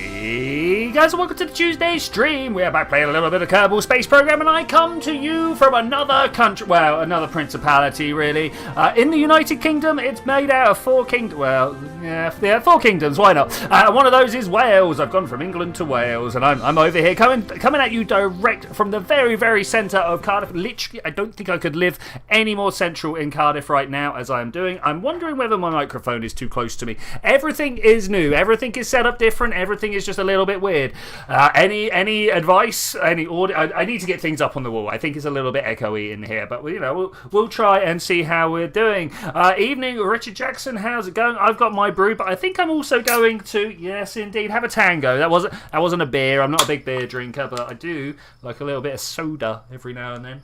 Hey guys, and welcome to the Tuesday stream. We are back playing a little bit of Kerbal Space Program, and I come to you from another country, well, another principality, really. In the United Kingdom, it's made out of 4 kingdoms. Well, yeah, 4 kingdoms. Why not? One of those is Wales. I've gone from England to Wales, and I'm over here coming at you direct from the very, very centre of Cardiff. Literally, I don't think I could live any more central in Cardiff right now as I am doing. I'm wondering whether my microphone is too close to me. Everything is new. Everything is set up different. Everything is just a little bit weird. Any advice? Any audio? I need to get things up on the wall. I think it's a little bit echoey in here, but we'll try and see how we're doing. Evening, Richard Jackson. How's it going? I've got my brew, but I think I'm also going to, yes, indeed, have a tango. That wasn't a beer. I'm not a big beer drinker, but I do like a little bit of soda every now and then.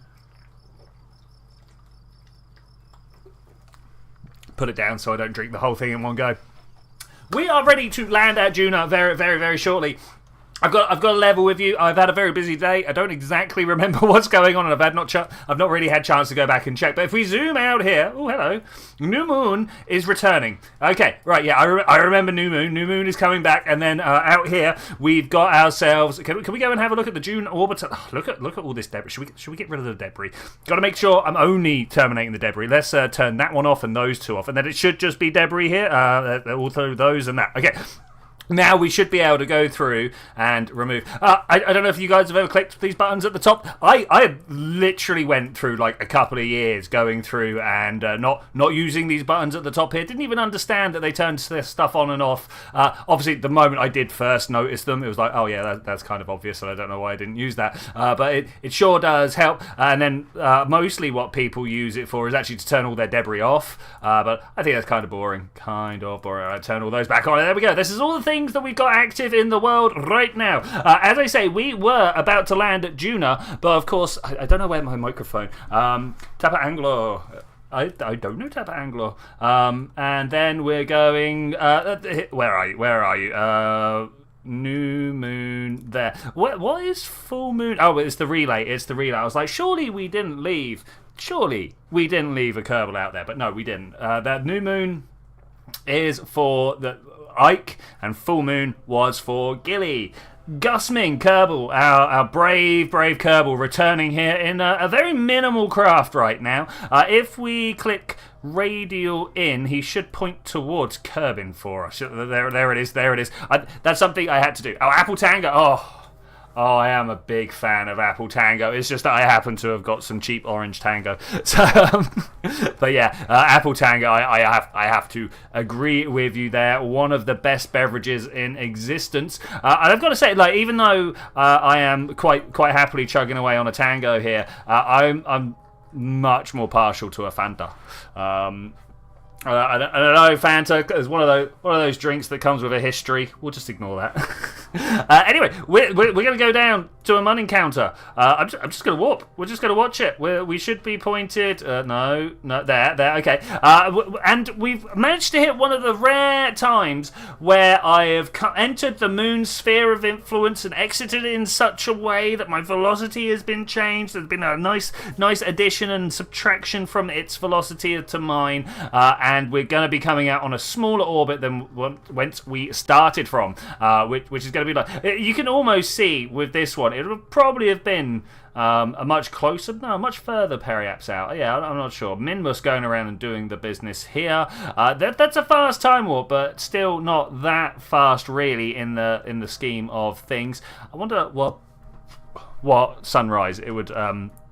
Put it down so I don't drink the whole thing in one go. We are ready to land at Duna very, very, very shortly. I've got a level with you. I've had a very busy day. I don't exactly remember what's going on, and I've not really had chance to go back and check. But if we zoom out here, oh hello, New Moon is returning. Okay, right, yeah, I remember New Moon. New Moon is coming back, and then out here we've got ourselves. Can we go and have a look at the Dune orbiter? Oh, look at all this debris. Should we get rid of the debris? Got to make sure I'm only terminating the debris. Let's turn that one off and those two off, and then it should just be debris here. Also those and that. Okay. Now we should be able to go through and remove. I don't know if you guys have ever clicked these buttons at the top. I literally went through like a couple of years going through and not using these buttons at the top here. Didn't even understand that they turned this stuff on and off. Obviously, the moment I did first notice them, it was like, oh yeah, that's kind of obvious, and I don't know why I didn't use that. But it sure does help. And then mostly what people use it for is actually to turn all their debris off. But I think that's kind of boring. I turn all those back on. There we go. This is all the things that we've got active in the world right now. As I say, we were about to land at Duna, but of course, I don't know where my microphone. Tapa Anglo. I don't know Tapa Anglo. And then we're going. Where are you? New moon there. What is full moon? Oh, it's the relay. I was like, surely we didn't leave a Kerbal out there, but no, we didn't. That new moon is for the Ike, and full moon was for Gilly. Gusming Kerbal, our brave Kerbal, returning here in a very minimal craft right now. If we click radial in, he should point towards Kerbin for us. There it is. That's something I had to do. Oh, Apple Tango. Oh, I am a big fan of Apple Tango. It's just that I happen to have got some cheap orange Tango. So, but yeah, Apple Tango, I have to agree with you there. One of the best beverages in existence. And I've got to say, like, even though I am quite happily chugging away on a Tango here, I'm much more partial to a Fanta. I don't know, Fanta is one of those drinks that comes with a history. We'll just ignore that. Anyway, we're going to go down to a mun encounter. I'm just going to warp. We're just going to watch it. We should be pointed. No, there. Okay. And we've managed to hit one of the rare times where I have entered the moon's sphere of influence and exited it in such a way that my velocity has been changed. There's been a nice addition and subtraction from its velocity to mine. And we're going to be coming out on a smaller orbit than whence we started from, which is going to be like... You can almost see with this one, it would probably have been a much further periaps out. Yeah, I'm not sure. Minmus going around and doing the business here. That's a fast time warp, but still not that fast, really, in the scheme of things. I wonder what sunrise it would...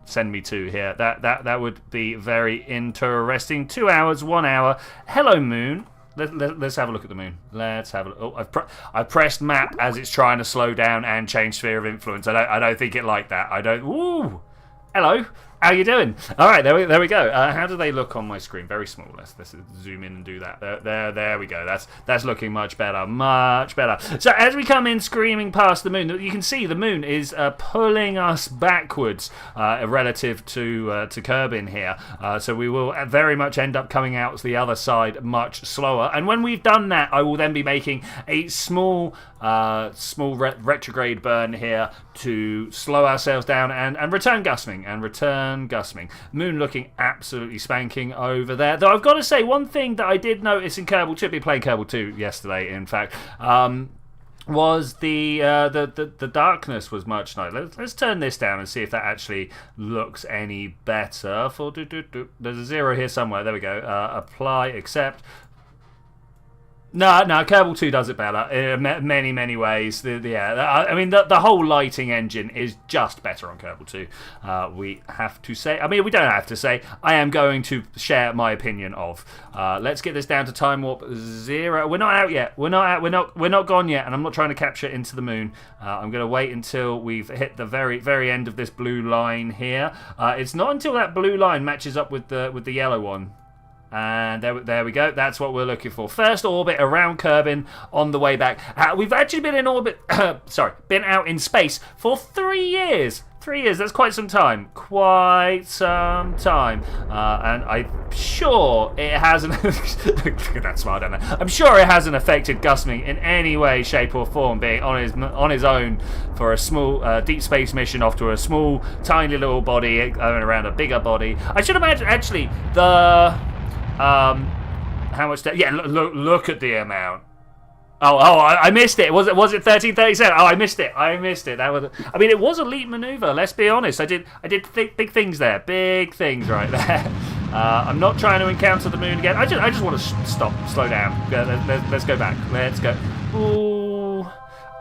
send me to here. That would be very interesting. 2 hours, 1 hour. Hello, moon. Let's have a look at the moon. Let's have a look. Oh, I've pressed map as it's trying to slow down and change sphere of influence. I don't think it like that. I don't. Ooh. Hello. How you doing? All right, there we go. How do they look on my screen? Very small. Let's zoom in and do that. There we go. That's looking much better. So as we come in screaming past the moon, you can see the moon is pulling us backwards relative to Kerbin here. So we will very much end up coming out to the other side much slower. And when we've done that, I will then be making a small retrograde burn here to slow ourselves down and return gusming. Moon looking absolutely spanking over there. Though I've got to say, one thing that I did notice in Kerbal 2, been playing Kerbal 2 yesterday, in fact, was the darkness was much nicer. Let's turn this down and see if that actually looks any better. There's a 0 here somewhere. There we go. Apply, accept. No, Kerbal 2 does it better in many ways. I mean, the whole lighting engine is just better on Kerbal 2. We have to say, I mean, we don't have to say. I am going to share my opinion of. Let's get this down to time warp 0. We're not out yet. We're not gone yet, and I'm not trying to capture into the moon. I'm going to wait until we've hit the very end of this blue line here. It's not until that blue line matches up with the yellow one. And there we go. That's what we're looking for. First orbit around Kerbin on the way back. We've actually been in orbit. Been out in space for 3 years. 3 years. That's quite some time. And I'm sure it hasn't. Look at that smile down there. I'm sure it hasn't affected Gusming in any way, shape, or form. Being on his own for a small deep space mission off to a small, tiny little body going around a bigger body. I should imagine actually the. How much? Yeah, look at the amount. I missed it. Was it 1337? Oh, I missed it. That was. I mean, it was a leap maneuver. Let's be honest. I did big things there. Big things right there. I'm not trying to encounter the moon again. I just want to slow down. Let's go back. Let's go.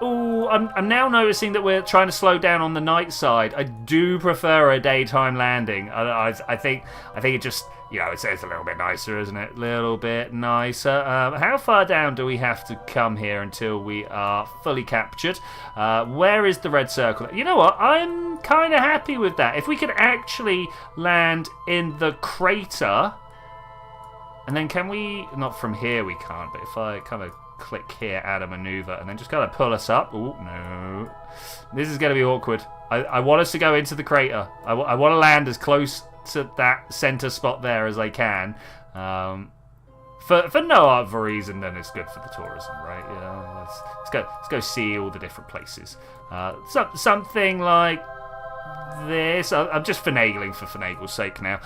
Ooh, I'm now noticing that we're trying to slow down on the night side. I do prefer a daytime landing. I think it just, it's a little bit nicer, isn't it? A little bit nicer. How far down do we have to come here until we are fully captured? Where is the red circle? You know what? I'm kind of happy with that. If we could actually land in the crater, and then can we? Not from here we can't, but if I kind of click here, add a maneuver, and then just kind of pull us up. Oh, no. This is going to be awkward. I want us to go into the crater. I want to land as close to that center spot there as I can. For no other reason than it's good for the tourism, right? Let's go see all the different places. Something like this. I'm just finagling for finagle's sake now.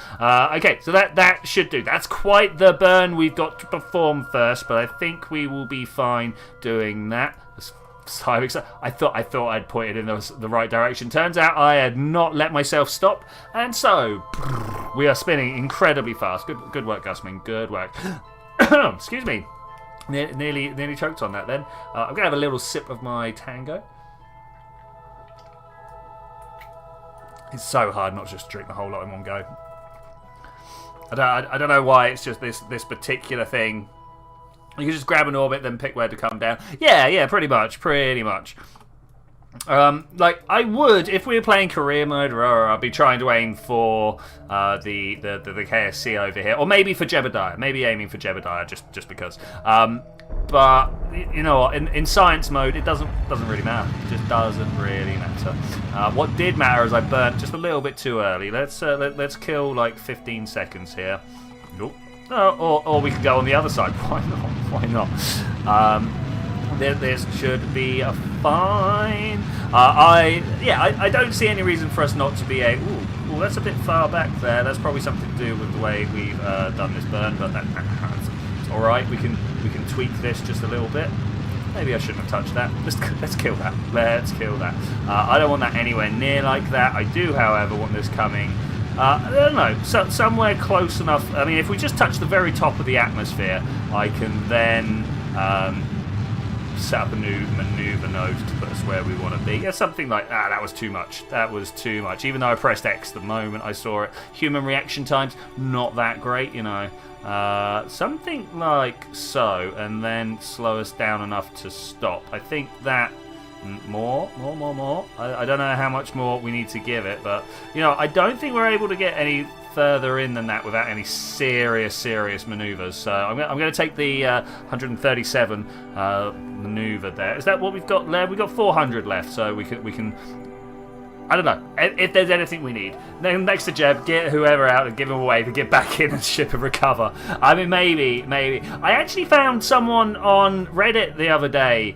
Okay, so that should do. That's quite the burn we've got to perform first, but I think we will be fine doing that. I thought I'd pointed in the right direction. Turns out I had not let myself stop, and so we are spinning incredibly fast. Good work, Gusming. Good work. Excuse me. Nearly choked on that then. I'm gonna have a little sip of my tango. It's so hard not just to drink the whole lot in one go. I don't know why it's just this particular thing. You can just grab an orbit, then pick where to come down. Yeah, pretty much. Like I would if we were playing career mode. I'd be trying to aim for the KSC over here, or maybe for Jebediah. Maybe aiming for Jebediah just because. But you know what? In science mode, it doesn't really matter. It just doesn't really matter. What did matter is I burnt just a little bit too early. Let's kill like 15 seconds here. Nope. Or we could go on the other side. Why not? This should be a fine. I don't see any reason for us not to be a. Ooh, that's a bit far back there. That's probably something to do with the way we've done this burn, but it's all right. We can tweak this just a little bit. Maybe I shouldn't have touched that. Let's kill that. Let's kill that. I don't want that anywhere near like that. I do, however, want this coming. I don't know, somewhere close enough. I mean, if we just touch the very top of the atmosphere, I can then set up a new maneuver node to put us where we want to be. Yeah, something like that was too much. That was too much. Even though I pressed X the moment I saw it. Human reaction times, not that great, you know. Something like so, and then slow us down enough to stop. I think that. More. I don't know how much more we need to give it, but I don't think we're able to get any further in than that without any serious maneuvers. So I'm going to take the 137 maneuver there. Is that what we've got left? We've got 400 left, so we can. I don't know. If there's anything we need, then next to Jeb, get whoever out and give him away to get back in and ship and recover. I mean, maybe. I actually found someone on Reddit the other day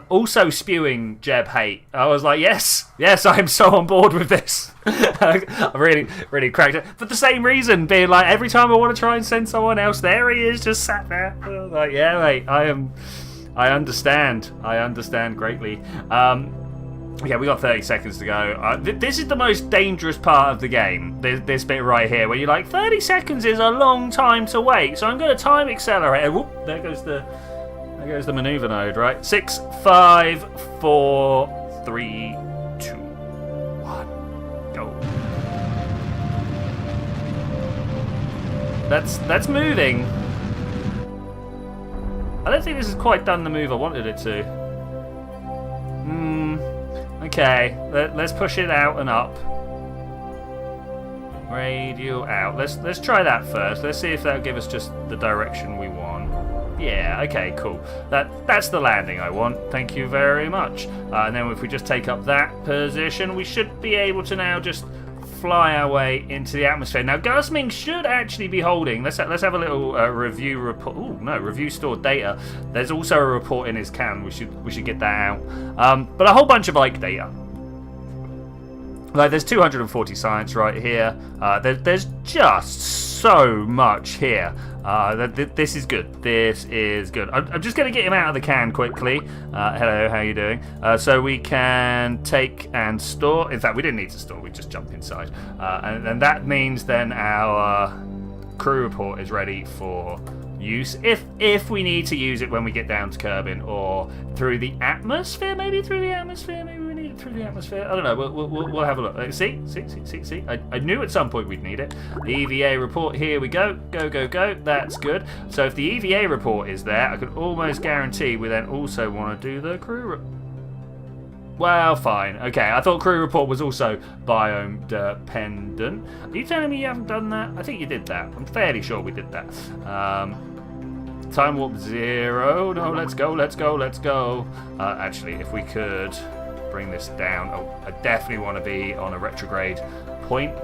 also spewing Jeb hate. I was like, yes, I'm so on board with this. I really cracked it. For the same reason, being like, every time I want to try and send someone else, there he is, just sat there. Like, yeah, mate, I am I understand. I understand greatly. Yeah, we got 30 seconds to go. This is the most dangerous part of the game. This bit right here, where you're like, 30 seconds is a long time to wait. So I'm going to time accelerate. Whoop, there goes the maneuver node, right? 6, 5, 4, 3, 2, 1, go. That's moving. I don't think this has quite done the move I wanted it to. Okay, let's push it out and up. Radial out. Let's try that first. Let's see if that'll give us just the direction we want. Yeah, okay, cool. That's the landing I want. Thank you very much. And then if we just take up that position, we should be able to now just fly our way into the atmosphere. Now, Gusming should actually be holding. Let's have a little review report. Oh no, review stored data. There's also a report in his can. We should get that out. But a whole bunch of Ike data. Like there's 240 science right here. There's just so much here. This is good. This is good. I'm just going to get him out of the can quickly. Hello, how you doing? So we can take and store. In fact, we didn't need to store. We just jump inside. And that means then our crew report is ready for use if we need to use it when we get down to Kerbin or through the atmosphere. Maybe through the atmosphere. Maybe we need it through the atmosphere. I don't know. We'll have a look. See. I knew at some point we'd need it. The EVA report. Here we go. Go. That's good. So if the EVA report is there, I can almost guarantee we then also want to do the crew. Well, fine. Okay, I thought crew report was also biome dependent. Are you telling me you haven't done that? I think you did that. I'm fairly sure we did that. Time warp 0. No, let's go. Actually, if we could bring this down. Oh, I definitely want to be on a retrograde point.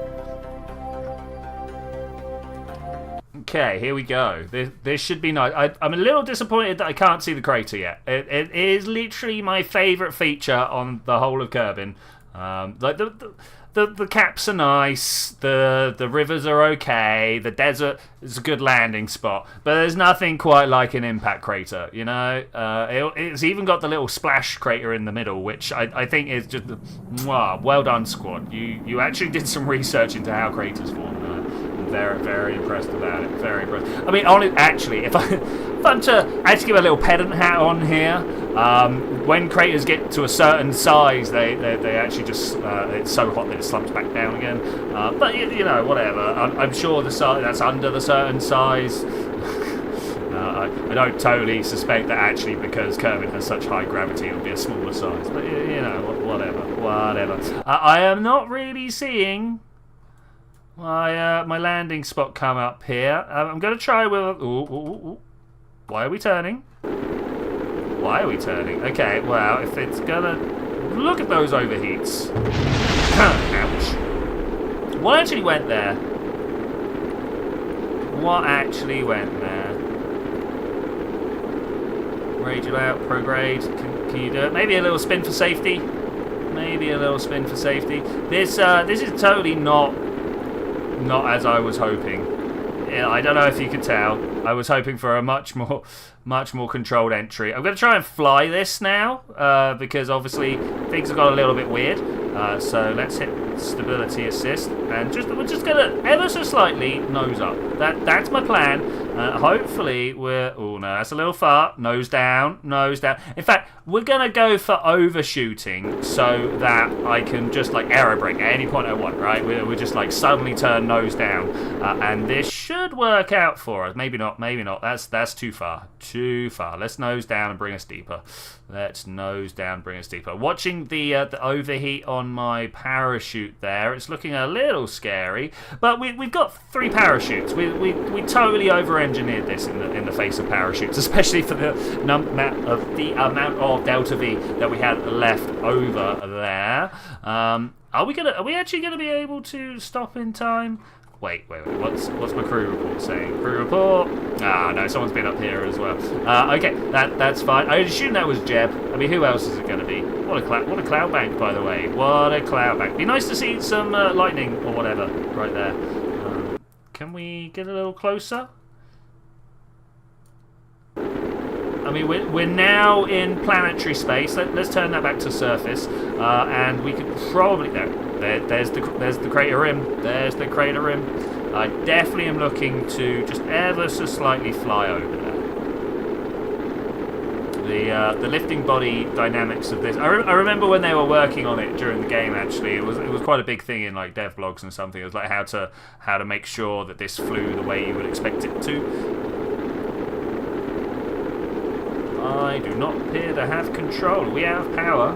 Okay, here we go. This should be nice. I'm a little disappointed that I can't see the crater yet. It is literally my favourite feature on the whole of Kerbin. Like the caps are nice, the rivers are okay, the desert is a good landing spot, but there's nothing quite like an impact crater, you know? It's even got the little splash crater in the middle, which I think is just, well done, squad. You actually did some research into how craters form. Very, very impressed about it. Very impressed. I mean, actually, if I'm to actually give a little pedant hat on here, when craters get to a certain size, they actually just it's so hot that it slumps back down again. But you know, whatever. I'm sure the size that's under the certain size. I don't totally suspect that actually because Kerbin has such high gravity, it'll be a smaller size. But you know, whatever. I am not really seeing my landing spot come up here. I'm going to try with... Ooh. Why are we turning? Okay, well, if it's going to... Look at those overheats. Ouch. What actually went there? Radial out, prograde. Can you do it? Maybe a little spin for safety. This is totally not as I was hoping. Yeah, I don't know if you could tell. I was hoping for a much more controlled entry. I'm going to try and fly this now because obviously things have got a little bit weird. So let's hit stability assist and we're just going to ever so slightly nose up. That's my plan. Hopefully we're... Oh no, that's a little far. Nose down. In fact, we're going to go for overshooting so that I can just like aerobrake at any point I want, right? We're just like suddenly turn nose down. And this should work out for us. Maybe not. That's too far. Let's nose down and bring us deeper. Watching the overheat on my parachute there, it's looking a little scary. But we've got 3 parachutes. We totally over-engineered this in the face of parachutes, especially for the amount of delta V that we had left over there. Are we actually gonna be able to stop in time? Wait. What's my crew report saying? Crew report? Ah, no, someone's been up here as well. Okay, that's fine. I assume that was Jeb. I mean, who else is it going to be? What a cloud bank, by the way. What a cloud bank. Be nice to see some lightning or whatever right there. Can we get a little closer? I mean, we're now in planetary space. Let's turn that back to surface, and we could probably there's the crater rim. There's the crater rim. I definitely am looking to just ever so slightly fly over there. The lifting body dynamics of this. I remember when they were working on it during the game. Actually, it was quite a big thing in like dev blogs and something. It was like how to make sure that this flew the way you would expect it to. I do not appear to have control. Are we out of power?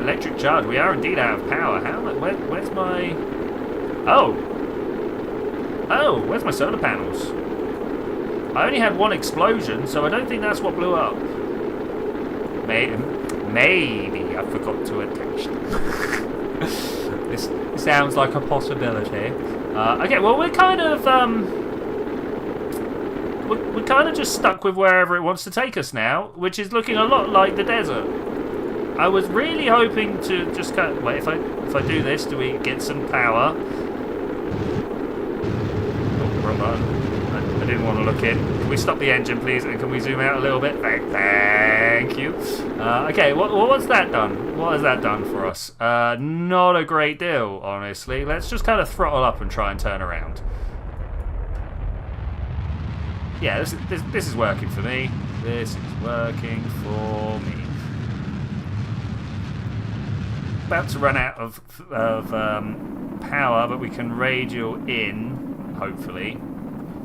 Electric charge. We are indeed out of power. Where's my... Oh, where's my solar panels? I only had one explosion, so I don't think that's what blew up. Maybe I forgot to attach them. This sounds like a possibility. Okay, well, we're kind of... We're kind of just stuck with wherever it wants to take us now, which is looking a lot like the desert. I was really hoping to just kind of... Wait, if I do this, do we get some power? Oh, wrong button. I didn't want to look in. Can we stop the engine, please? And can we zoom out a little bit? Thank you. Okay, what's that done? What has that done for us? Not a great deal, honestly. Let's just kind of throttle up and try and turn around. Yeah, this is working for me. This is working for me. About to run out of power, but we can radial in, hopefully.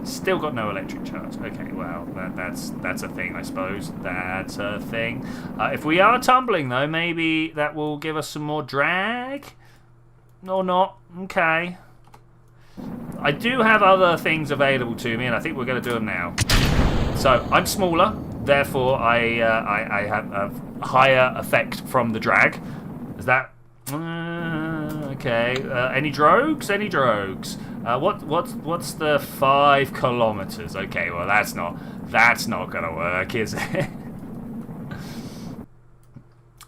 Still got no electric charge. Okay, well, that's a thing, I suppose. That's a thing. If we are tumbling, though, maybe that will give us some more drag? Or not. Okay. I do have other things available to me, and I think we're going to do them now. So, I'm smaller, therefore I have a higher effect from the drag. Is that... okay. Any drogues? Any drogues? What's the 5 kilometers? Okay, well that's not going to work, is it?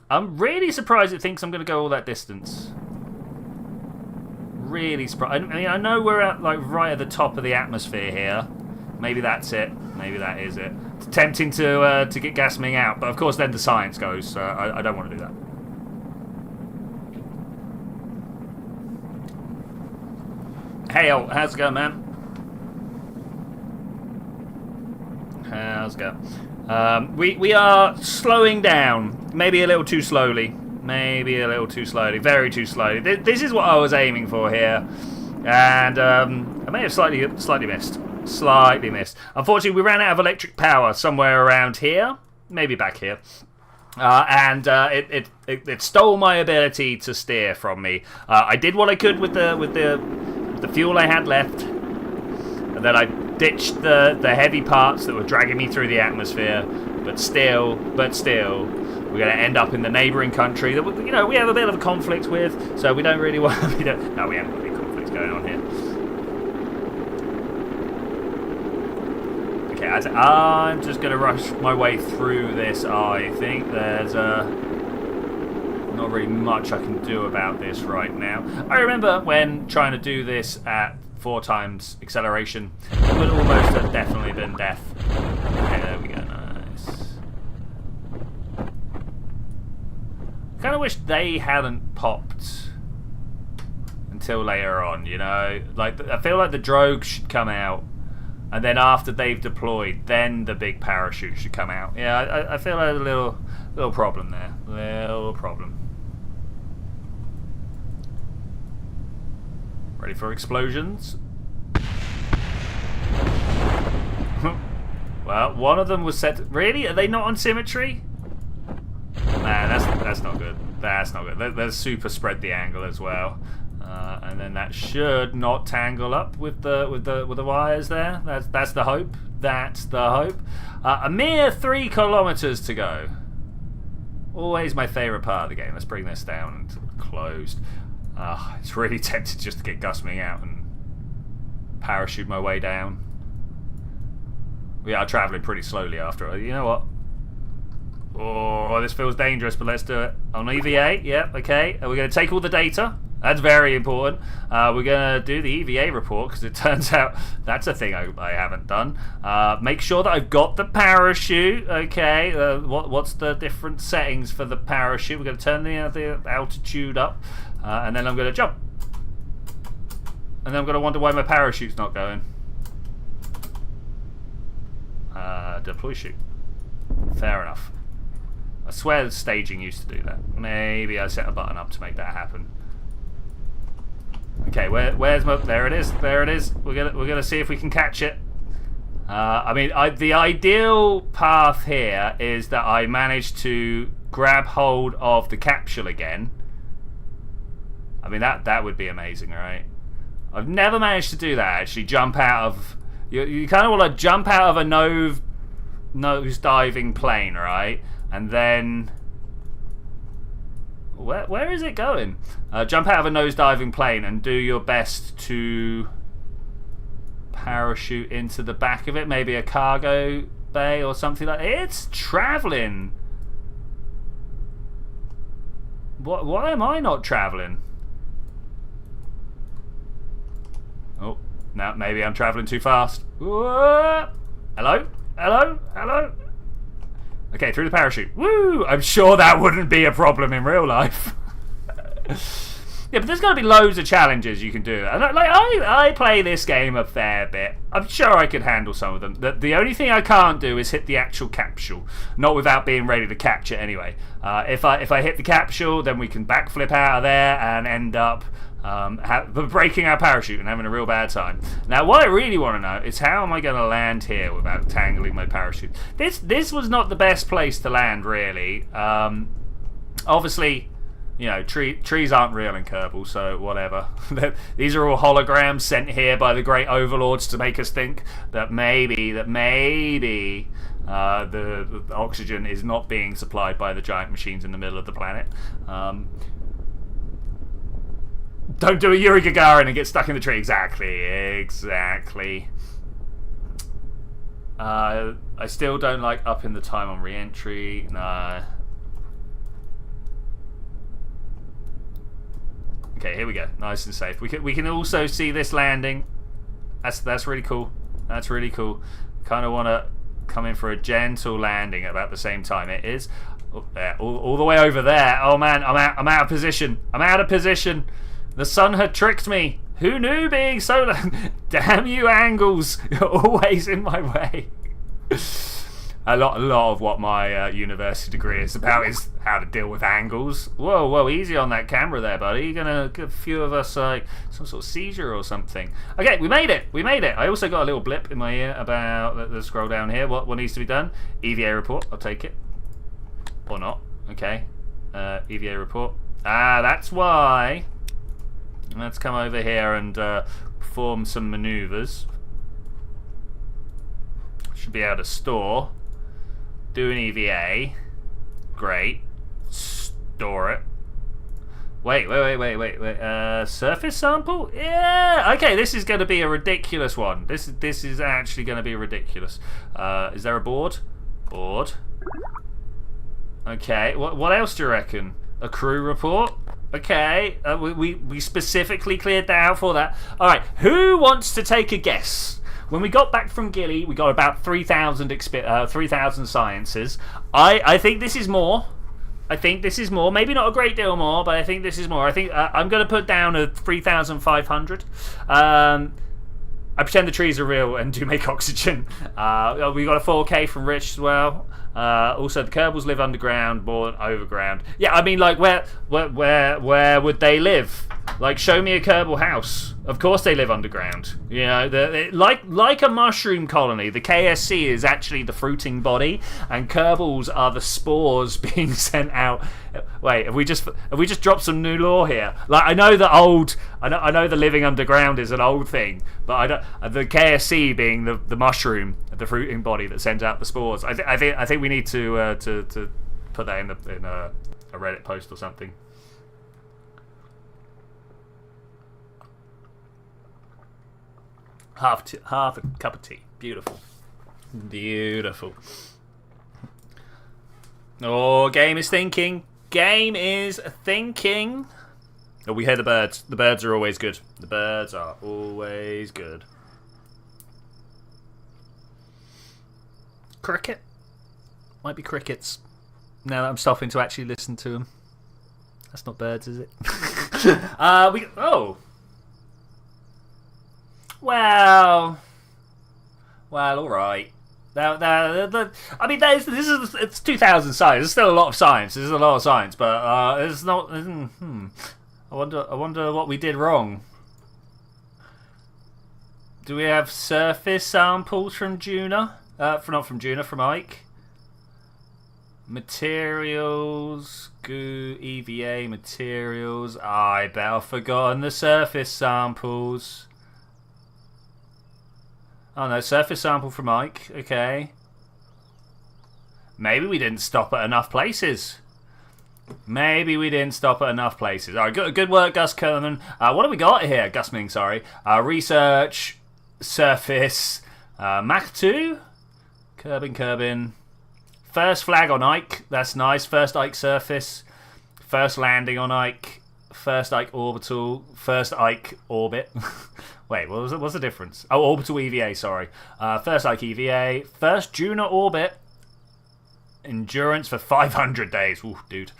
I'm really surprised it thinks I'm going to go all that distance. Really surprised. I mean, I know we're at like right at the top of the atmosphere here. Maybe that's it. Maybe that is it. It's tempting to get gassing out, but of course then the science goes. So I don't want to do that. Hey, how's it going, man? How's it going? We are slowing down. Maybe a little too slowly. Maybe a little too slowly. Very too slowly. This is what I was aiming for here. And I may have slightly missed. Slightly missed. Unfortunately, we ran out of electric power somewhere around here. Maybe back here. And it stole my ability to steer from me. I did what I could with the fuel I had left. And then I ditched the heavy parts that were dragging me through the atmosphere. But still, we're going to end up in the neighbouring country that we have a bit of a conflict with, so we don't really want to be... No, we haven't got any conflicts going on here. Okay, I'm just going to rush my way through this, I think. There's not really much I can do about this right now. I remember when trying to do this at 4 times acceleration, it would almost have definitely been death. Okay, there we go. I kind of wish they hadn't popped until later on, you know? Like, I feel like the drogues should come out, and then after they've deployed, then the big parachute should come out. Yeah, I feel like a little problem there. Little problem. Ready for explosions? Well, one of them was set... Really? Are they not on symmetry? Man, that's not good. That's not good. Let's super spread the angle as well, and then that should not tangle up with the wires there. That's the hope. That's the hope. A mere 3 kilometers to go. Always my favourite part of the game. Let's bring this down and closed. It's really tempted just to get Gusming out and parachute my way down. We are travelling pretty slowly after all. You know what? Oh, this feels dangerous, but let's do it. On EVA, yep, okay. Are we going to take all the data? That's very important. We're going to do the EVA report because it turns out that's a thing I haven't done. Make sure that I've got the parachute. Okay, what's the different settings for the parachute? We're going to turn the altitude up, and then I'm going to jump. And then I'm going to wonder why my parachute's not going. Deploy chute. Fair enough. I swear the staging used to do that. Maybe I set a button up to make that happen. Okay, where's my... There it is. There it is. We're gonna see if we can catch it. I mean, the ideal path here is that I manage to grab hold of the capsule again. I mean, that would be amazing, right? I've never managed to do that, actually. Jump out of... You kind of want to jump out of a nose diving plane, right? And then... Where is it going? Jump out of a nose diving plane and do your best to parachute into the back of it. Maybe a cargo bay or something like that. It's traveling. Why am I not traveling? Oh, now maybe I'm traveling too fast. Whoa. Hello? Hello? Hello? Okay, through the parachute. Woo! I'm sure that wouldn't be a problem in real life. Yeah, but there's got to be loads of challenges you can do. And I play this game a fair bit. I'm sure I could handle some of them. The only thing I can't do is hit the actual capsule. Not without being ready to catch it anyway. If I hit the capsule, then we can backflip out of there and end up breaking our parachute and having a real bad time. Now, what I really want to know is how am I going to land here without tangling my parachute? This was not the best place to land, really. Obviously, you know, trees aren't real in Kerbal, so whatever. These are all holograms sent here by the great overlords to make us think that maybe the oxygen is not being supplied by the giant machines in the middle of the planet. Don't do a Yuri Gagarin and get stuck in the tree. Exactly. I still don't like upping the time on re-entry. Nah. Okay, here we go. Nice and safe. We can also see this landing. That's really cool. That's really cool. Kind of want to come in for a gentle landing at about the same time. It is all the way over there. Oh man, I'm out of position. I'm out of position. The sun had tricked me. Who knew being so... Damn you, angles. You're always in my way. A lot of what my university degree is about is how to deal with angles. Whoa, easy on that camera there, buddy. You're going to give a few of us some sort of seizure or something. Okay, we made it. I also got a little blip in my ear about... Let's scroll down here. What needs to be done? EVA report. I'll take it. Or not. Okay. EVA report. That's why... Let's come over here and perform some maneuvers. Should be able to store. Do an EVA. Great. Store it. Wait. Surface sample? Yeah! Okay, this is going to be a ridiculous one. This is actually going to be ridiculous. Is there a board? Board. Okay, what else do you reckon? A crew report? Okay, we specifically cleared that out for that. Alright, who wants to take a guess? When we got back from Gilly, we got about 3,000 sciences. I think this is more. Maybe not a great deal more, but I think this is more. I think I'm going to put down a 3,500. I pretend the trees are real and do make oxygen. We got a 4K from Rich as well. Also, the Kerbals live underground, more than overground. Yeah, I mean, like, where would they live? Like, show me a Kerbal house. Of course they live underground. You know, like a mushroom colony, the KSC is actually the fruiting body, and Kerbals are the spores being sent out. Wait, have we just dropped some new lore here? Like, I know the living underground is an old thing, but the KSC being the mushroom, the fruiting body that sends out the spores. I think we need to put that in a Reddit post or something. Half a cup of tea. Beautiful. Oh, game is thinking. Oh, we hear the birds. The birds are always good. The birds are always good. Cricket? Might be crickets. Now that I'm stopping to actually listen to them. That's not birds, is it? Oh. Well, all right. I mean, it's 2000 science. There's still a lot of science. There's a lot of science, but it's not. I wonder what we did wrong. Do we have surface samples from Duna? Not from Duna, from Ike. Materials, goo, EVA, materials. I bet I've forgotten the surface samples. Oh no, surface sample from Ike. Okay. Maybe we didn't stop at enough places. Alright, good work, Gus Kerman. What have we got here? Gus Ming, sorry. Research, surface, Mach 2, Kerbin. First flag on Ike. That's nice. First Ike surface. First landing on Ike. First Ike orbital. First Ike orbit. Wait, what's the difference? Oh, orbital EVA, sorry. First Ike EVA. First Duna orbit. Endurance for 500 days. Ooh, dude.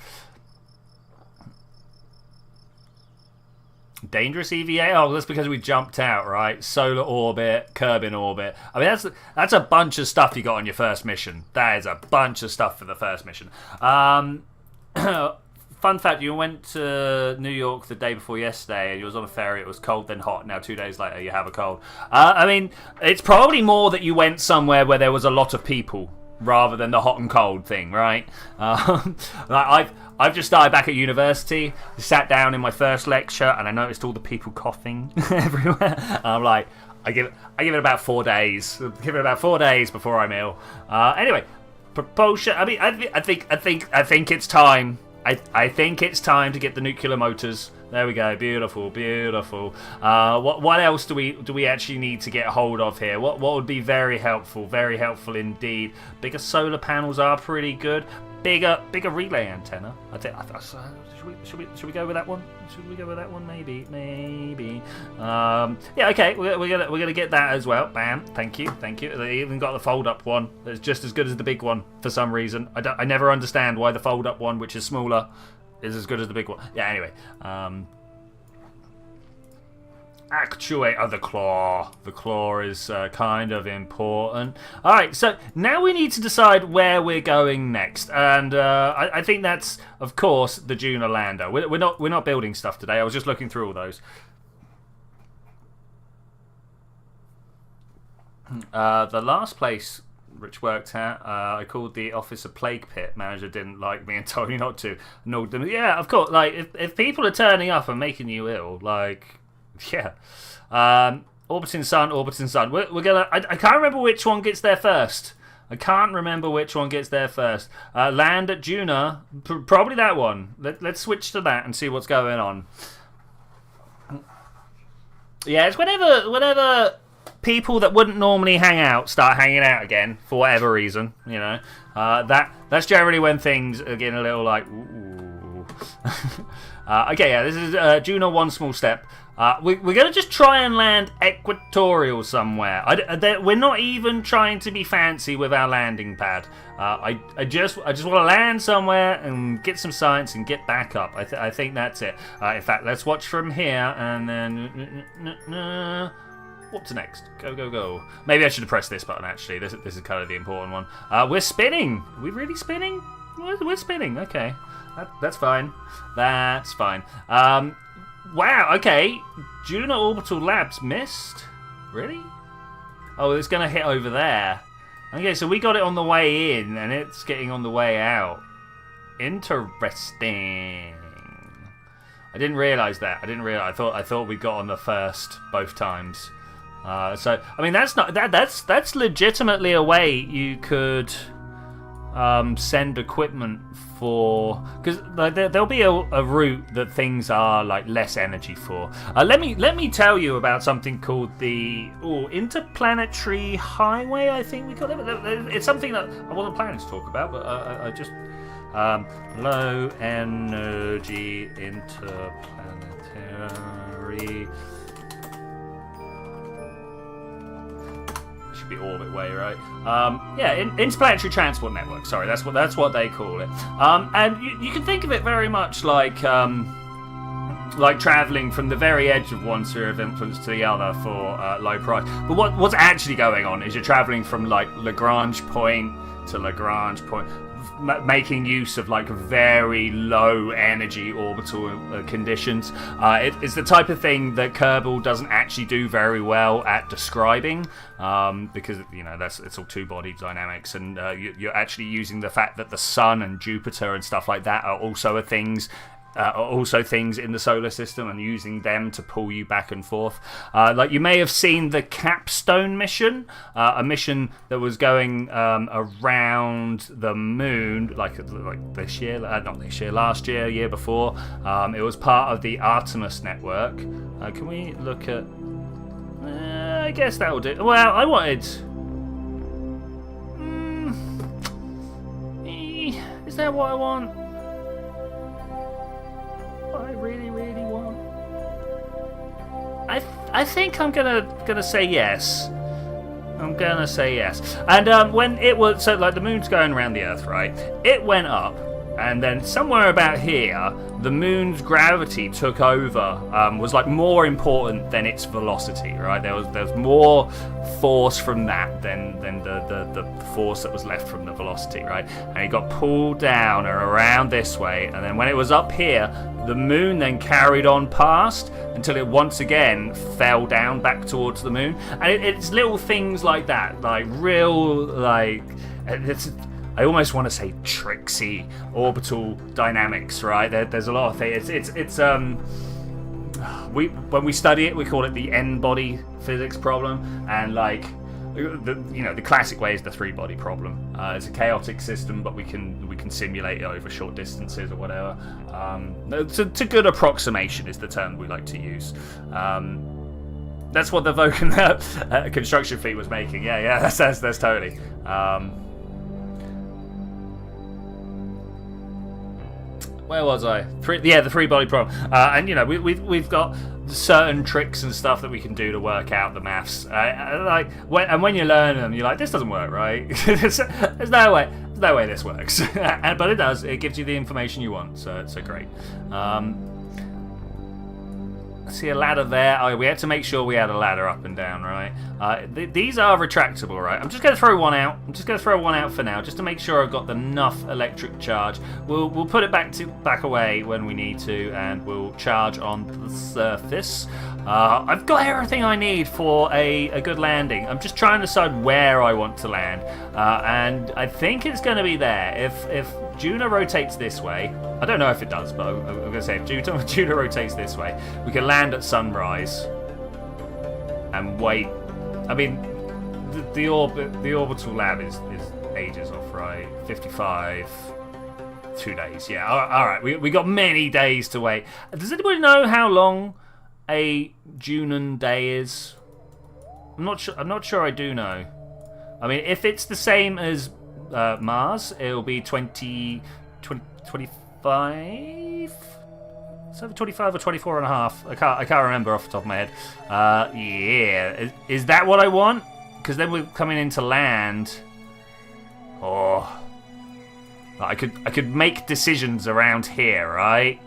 Dangerous EVA? Oh, that's because we jumped out, right? Solar orbit, Kerbin orbit. I mean, that's a bunch of stuff you got on your first mission. That is a bunch of stuff for the first mission. Fun fact, you went to New York the day before yesterday and you was on a ferry. It was cold, then hot. Now 2 days later, you have a cold. I mean, it's probably more that you went somewhere where there was a lot of people rather than the hot and cold thing, right? I've just started back at university. I sat down in my first lecture and I noticed all the people coughing everywhere. I'm like, I give it about 4 days. Give it about 4 days before I'm ill. Anyway, propulsion. I mean, I think it's time. I think it's time to get the nuclear motors. There we go. Beautiful. What else do we actually need to get hold of here? What would be very helpful? Very helpful indeed. Bigger solar panels are pretty good. Bigger relay antenna. I think. Should we go with that one? Should we go with that one? Maybe. Yeah. Okay. We're gonna get that as well. Bam. Thank you. They even got the fold up one. That's just as good as the big one for some reason. I never understand why the fold up one, which is smaller, is as good as the big one. Yeah. Anyway. Actuate the claw. The claw is kind of important. Alright, so now we need to decide where we're going next. And I think that's, of course, the Duna lander. We're not building stuff today. I was just looking through all those. The last place Rich worked at, I called the office a plague pit. Manager didn't like me and told me not to. No, yeah, of course. Like, if people are turning up and making you ill, like... Yeah. Orbiting sun. We're gonna... I can't remember which one gets there first. Land at Duna. Probably that one. Let's switch to that and see what's going on. Yeah, it's whenever people that wouldn't normally hang out start hanging out again for whatever reason, you know. That's generally when things are getting a little like... Ooh. Okay, yeah, this is Duna One Small Step. We're going to just try and land equatorial somewhere. We're not even trying to be fancy with our landing pad. I just want to land somewhere and get some science and get back up. I think that's it. In fact, let's watch from here and then... What's next? Go. Maybe I should have pressed this button, actually. This is kind of the important one. We're spinning. Are we really spinning? We're spinning. Okay. That's fine. Wow, okay. Duna Orbital Labs missed? Really? Oh, it's going to hit over there. Okay, so we got it on the way in, and it's getting on the way out. Interesting. I didn't realise that. I thought we got on the first both times. So, I mean, that's legitimately a way you could send equipment for, because there'll be a route that things are like less energy for. Let me tell you about something called the interplanetary highway. I think we call it. It's something that I wasn't planning to talk about, but I just Low energy interplanetary. Should be orbit way, right? Interplanetary transport network. Sorry, that's what they call it. And you can think of it very much like traveling from the very edge of one sphere of influence to the other for low price. But what's actually going on is you're traveling from like Lagrange point to Lagrange point, making use of like very low energy orbital conditions. It's the type of thing that Kerbal doesn't actually do very well at describing, because it's all two-body dynamics, and you're actually using the fact that the sun and Jupiter and stuff like that are also things in the solar system, and using them to pull you back and forth. Like you may have seen the Capstone mission, a mission that was going around the moon, like this year, not this year, last year, year before. It was part of the Artemis network. Can we look at? I guess that will do. Well, I wanted. Is that what I want? I really want. I think I'm gonna say yes. I'm gonna say yes. And when it was the moon's going around the Earth, right? It went up, and then somewhere about here, the moon's gravity took over. Was like more important than its velocity, right? There was more force from that than the force that was left from the velocity, right? And it got pulled down and around this way, and then when it was up here, the moon then carried on past until it once again fell down back towards the moon. And it's little things like that, like real, like I almost want to say tricksy orbital dynamics, right? There's a lot of things. It's when we study it, we call it the n-body physics problem, and like the classic way is the three-body problem. It's a chaotic system, but we can simulate it over short distances or whatever. It's a good approximation is the term we like to use. That's what the Vulcan construction fleet was making. Yeah, that's totally. Where was I? The three-body problem. And we've got certain tricks and stuff that we can do to work out the maths. When you learn them, you're like, this doesn't work, right? there's no way this works. But it does. It gives you the information you want. So great. I see a ladder there. Oh, we had to make sure we had a ladder up and down, right? These are retractable, right? I'm just going to throw one out. For now, just to make sure I've got enough electric charge. We'll put it back away when we need to, and we'll charge on the surface. I've got everything I need for a good landing. I'm just trying to decide where I want to land, and I think it's going to be there. If Duna rotates this way, I don't know if it does, but I'm going to say if Duna rotates this way, we can land at sunrise and wait. I mean, the orbital lab is ages off, right? 55, 2 days. Yeah, all right. We got many days to wait. Does anybody know how long a Dunan day is? I'm not sure. I do know. I mean, if it's the same as Mars, it'll be 25. Is that 25 or 24 and a half? I can't remember off the top of my head. Yeah. Is that what I want? Because then we're coming into land. Oh. I could make decisions around here, right?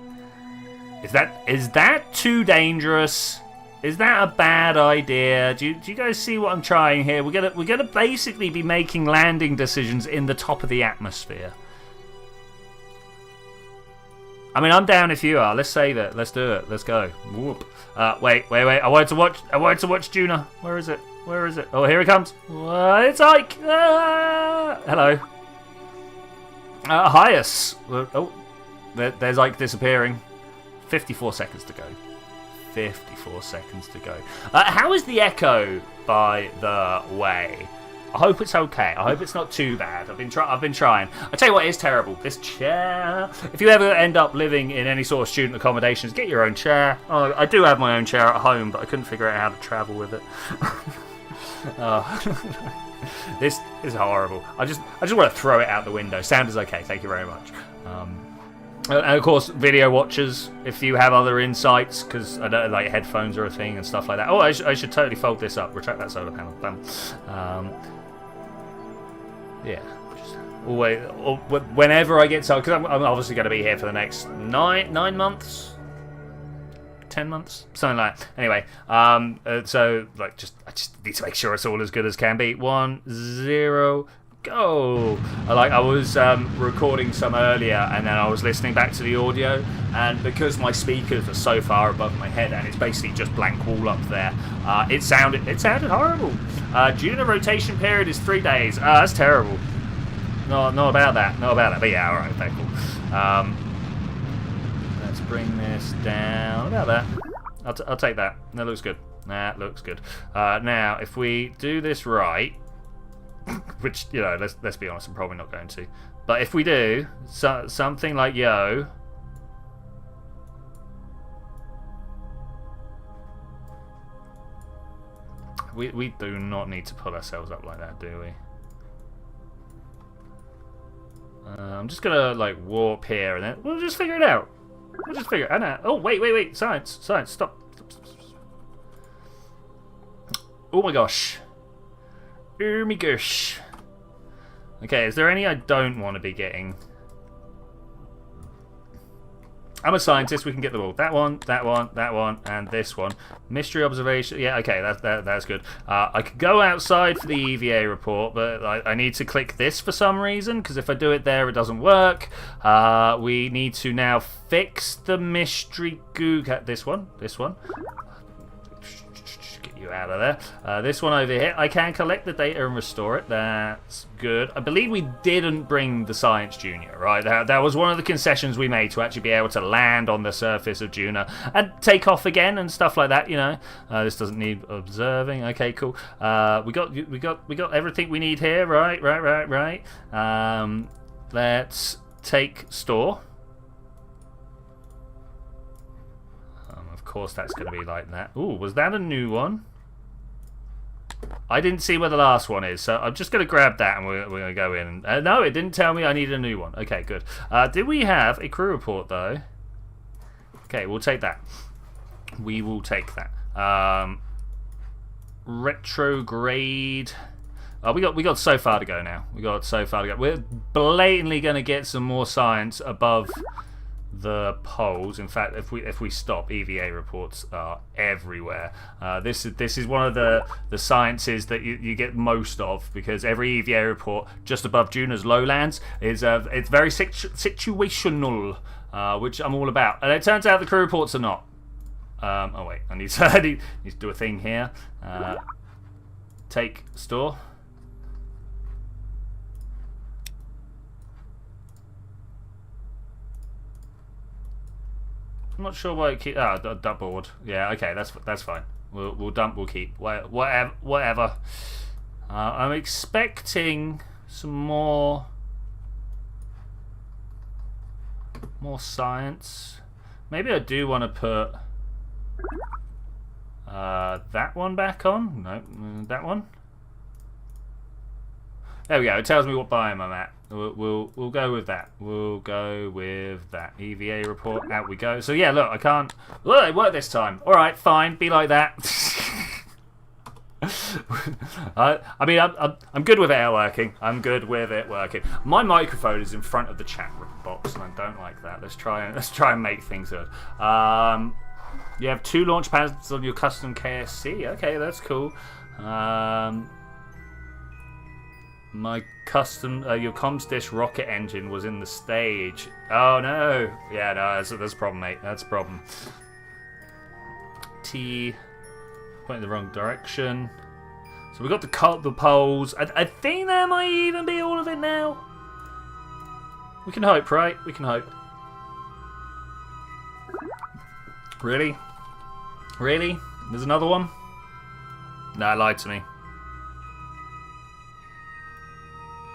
Is that too dangerous? Is that a bad idea? Do you guys see what I'm trying here? We're gonna basically be making landing decisions in the top of the atmosphere. I mean, I'm down if you are. Let's save it. Let's do it. Let's go. Whoop. Wait. I wanted to watch Duna. Where is it? Oh, here it comes. It's Ike. Hello. Hyas. Oh, there's Ike disappearing. 54 seconds to go. 54 seconds to go. How is the echo, by the way? I hope it's okay. I hope it's not too bad. I've been trying. I tell you what is terrible. This chair. If you ever end up living in any sort of student accommodations, get your own chair. Oh, I do have my own chair at home, but I couldn't figure out how to travel with it. This is horrible. I just want to throw it out the window. Sound is okay. Thank you very much. And of course, video watchers, if you have other insights, because I don't like headphones are a thing and stuff like that. Oh, I should totally fold this up. Retract that solar panel. Bam. Yeah. Just always, whenever I get so, because I'm obviously going to be here for the next 9 months, 10 months, something like that. Anyway, so like I just need to make sure it's all as good as can be. 1, 0. Go! I was recording some earlier, and then I was listening back to the audio, and because my speakers are so far above my head, and it's basically just blank wall up there, it sounded horrible. Juna rotation period is 3 days. That's terrible. No, not about that. But yeah, all right, very cool. Let's bring this down. About that. I'll take that. That looks good. That looks good. Now, if we do this right. Which, you know, let's be honest, I'm probably not going to. But if we do, something like yo. We do not need to pull ourselves up like that, do we? I'm just going to, like, warp here and then we'll just figure it out. We'll just figure it out. Oh, wait. Science. Stop. Oh my gosh. Oh my gosh. Okay, is there any I don't want to be getting? I'm a scientist, we can get them all. That one, and this one. Mystery observation, yeah, okay, that's good. I could go outside for the EVA report, but I need to click this for some reason, because if I do it there, it doesn't work. We need to now fix the mystery goo... This one. You out of there. This one over here, I can collect the data and restore it. That's good. I believe we didn't bring the Science Junior, right? That was one of the concessions we made to actually be able to land on the surface of Duna and take off again and stuff like that. You know, this doesn't need observing. Okay, cool. We got everything we need here. Right. Let's take store. Of course, that's going to be like that. Ooh, was that a new one? I didn't see where the last one is, so I'm just going to grab that and we're going to go in. No, it didn't tell me I needed a new one. Okay, good. Did we have a crew report, though? Okay, we'll take that. We will take that. Retrograde. We got so far to go now. We're blatantly going to get some more science above the poles. In fact, if we stop, EVA reports are everywhere. This is one of the sciences that you get most of, because every EVA report just above Duna's lowlands is it's very situational, which I'm all about. And it turns out the crew reports are not. Oh wait, I need to do a thing here. Take store. I'm not sure why it keep. Dump board. Yeah, okay, that's fine. We'll dump. We'll keep. Whatever. I'm expecting some more science. Maybe I do want to put that one back on. No, that one. There we go. It tells me what biome I'm at. We'll go with that. We'll go with that. EVA report. Out we go. So yeah, look, I can't. Look, it worked this time. All right, fine. Be like that. I mean, I'm good with it working. My microphone is in front of the chat box, and I don't like that. Let's try and make things good. You have 2 launch pads on your custom KSC. Okay, that's cool. My custom, your comms dish rocket engine was in the stage. Oh no! Yeah, no, that's a problem, mate. That's a problem. T, pointing the wrong direction. So we got the poles. I think that might even be all of it now. We can hope, right? We can hope. Really? Really? There's another one? No, lied to me.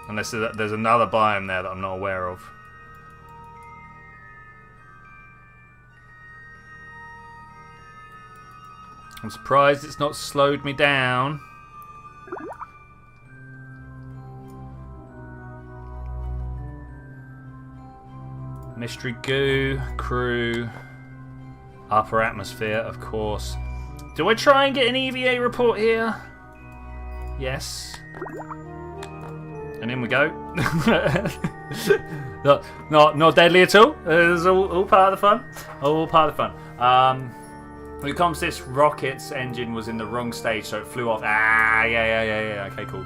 Unless there's another biome there that I'm not aware of. I'm surprised it's not slowed me down. Mystery goo, crew, upper atmosphere, of course. Do I try and get an EVA report here? Yes. And in we go. not deadly at all. It's all part of the fun. All part of the fun. When it comes to this rocket's engine was in the wrong stage, so it flew off. Yeah. Okay, cool.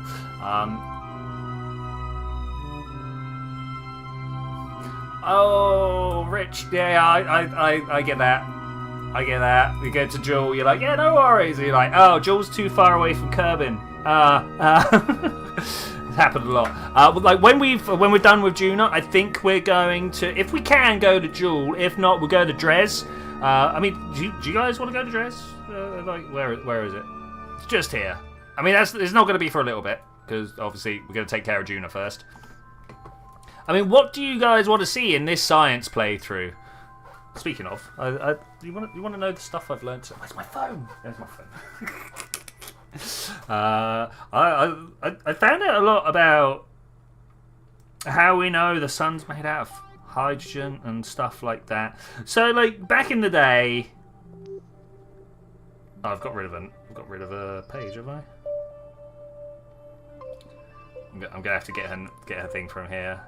Oh, Rich. Yeah, I get that. I get that. You go to Jewel, you're like, yeah, no worries. You're like, oh, Jewel's too far away from Kerbin. It's happened a lot. Like when we're done with Duna, I think we're going to, if we can, go to Jewel. If not, we'll go to Dres. I mean, do you guys want to go to Dres? Like, where is it? It's just here. I mean, it's not going to be for a little bit because obviously we're going to take care of Duna first. I mean, what do you guys want to see in this science playthrough? Speaking of, you want to know the stuff I've learned? Where's my phone? There's my phone. I found out a lot about how we know the sun's made out of hydrogen and stuff like that. So, like back in the day, I've got rid of a page, have I? I'm gonna have to get her thing from here.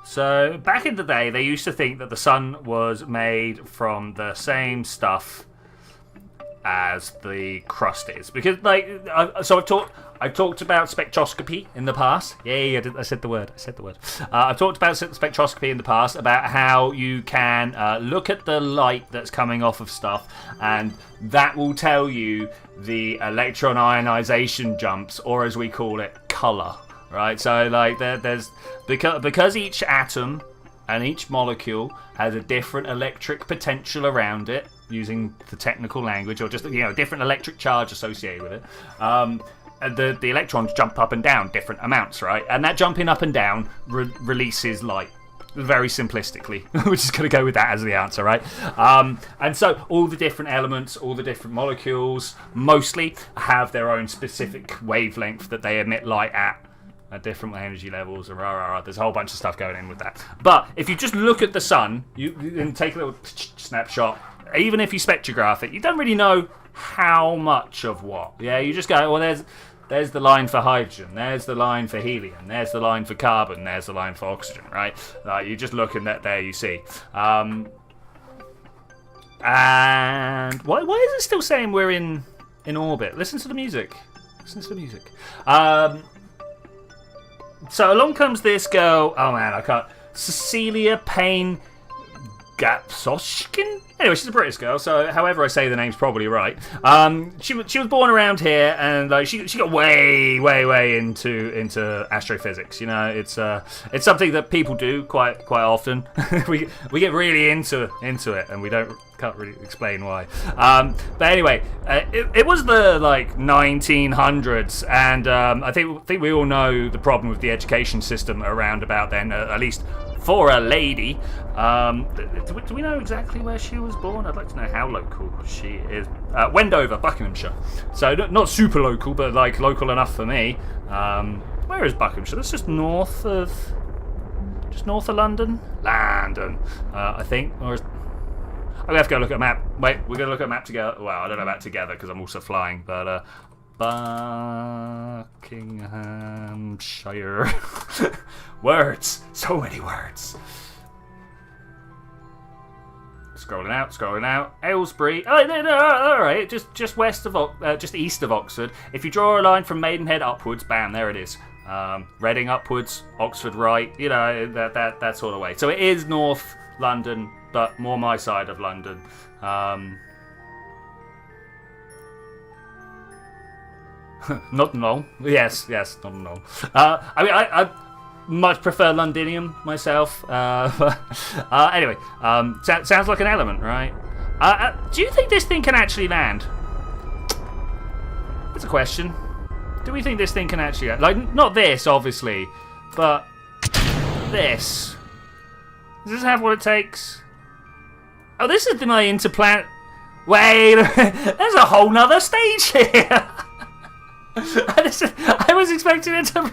So, back in the day, they used to think that the sun was made from the same stuff as the crust is. Because, like, so I've talked about spectroscopy in the past. Yay, I said the word. I've talked about spectroscopy in the past, about how you can look at the light that's coming off of stuff, and that will tell you the electron ionization jumps, or as we call it, color. Right, so like there's because each atom and each molecule has a different electric potential around it, using the technical language, or just different electric charge associated with it. The electrons jump up and down different amounts, right? And that jumping up and down releases light. Very simplistically, we're just going to go with that as the answer, right? And so all the different elements, all the different molecules, mostly have their own specific wavelength that they emit light at different energy levels, and there's a whole bunch of stuff going in with that. But if you just look at the sun, you can take a little snapshot. Even if you spectrograph it, you don't really know how much of what. Yeah, you just go, well, there's the line for hydrogen, there's the line for helium, there's the line for carbon, there's the line for oxygen, right? You just look and there you see. And why is it still saying we're in orbit? Listen to the music. So along comes this girl. Oh man, I can't. Cecilia Payne Gapsoshkin? Anyway, she's a British girl, so however I say the name's probably right. She was born around here, and she got way into astrophysics. You know, it's something that people do quite often. we get really into it, and we can't really explain why. But anyway, it was the 1900s, and I think we all know the problem with the education system around about then, at least for a lady. Do we know exactly where she was born? I'd like to know how local she is. Wendover, Buckinghamshire. So not super local, but like local enough for me. Where is Buckinghamshire? That's just north of London. I think. Or I'm gonna have to go look at a map. Wait, we're gonna look at a map together. Well, I don't know about together because I'm also flying, but Buckinghamshire. Words, so many words. Scrolling out. Aylesbury. Oh no, all right. Just west of, just east of Oxford. If you draw a line from Maidenhead upwards, bam, there it is. Reading upwards, Oxford right. You know that sort of way. So it is North London, but more my side of London. Not Knoll. Yes, not Knoll. I mean, I much prefer Londinium myself. Anyway, sounds like an element, right? Do you think this thing can actually land? That's a question. Do we think this thing can actually land? Like, not this, obviously, but this. Does this have what it takes? Oh, this is my interplanet. Wait, there's a whole nother stage here. I was expecting it to...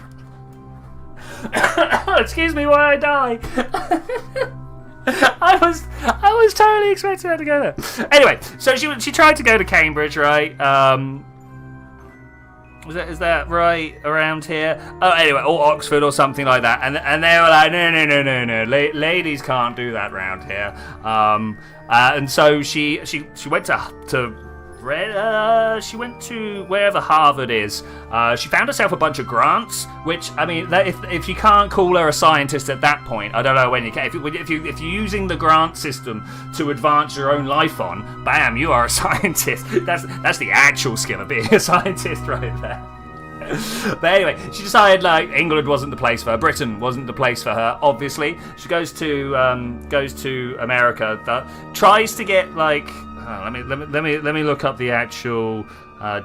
Excuse me while I die. I was totally expecting her to go there. Anyway, so she tried to go to Cambridge, right? Is that right around here? Oh, anyway, or Oxford or something like that. And they were like, no. Ladies can't do that round here. And so she went she went to wherever Harvard is. She found herself a bunch of grants, which, I mean, if you can't call her a scientist at that point, I don't know when you can. If you're using the grant system to advance your own life on, bam, you are a scientist. That's the actual skill of being a scientist right there. But anyway, she decided like England wasn't the place for her. Britain wasn't the place for her. Obviously, she goes to America. Tries to get like. Let me look up the actual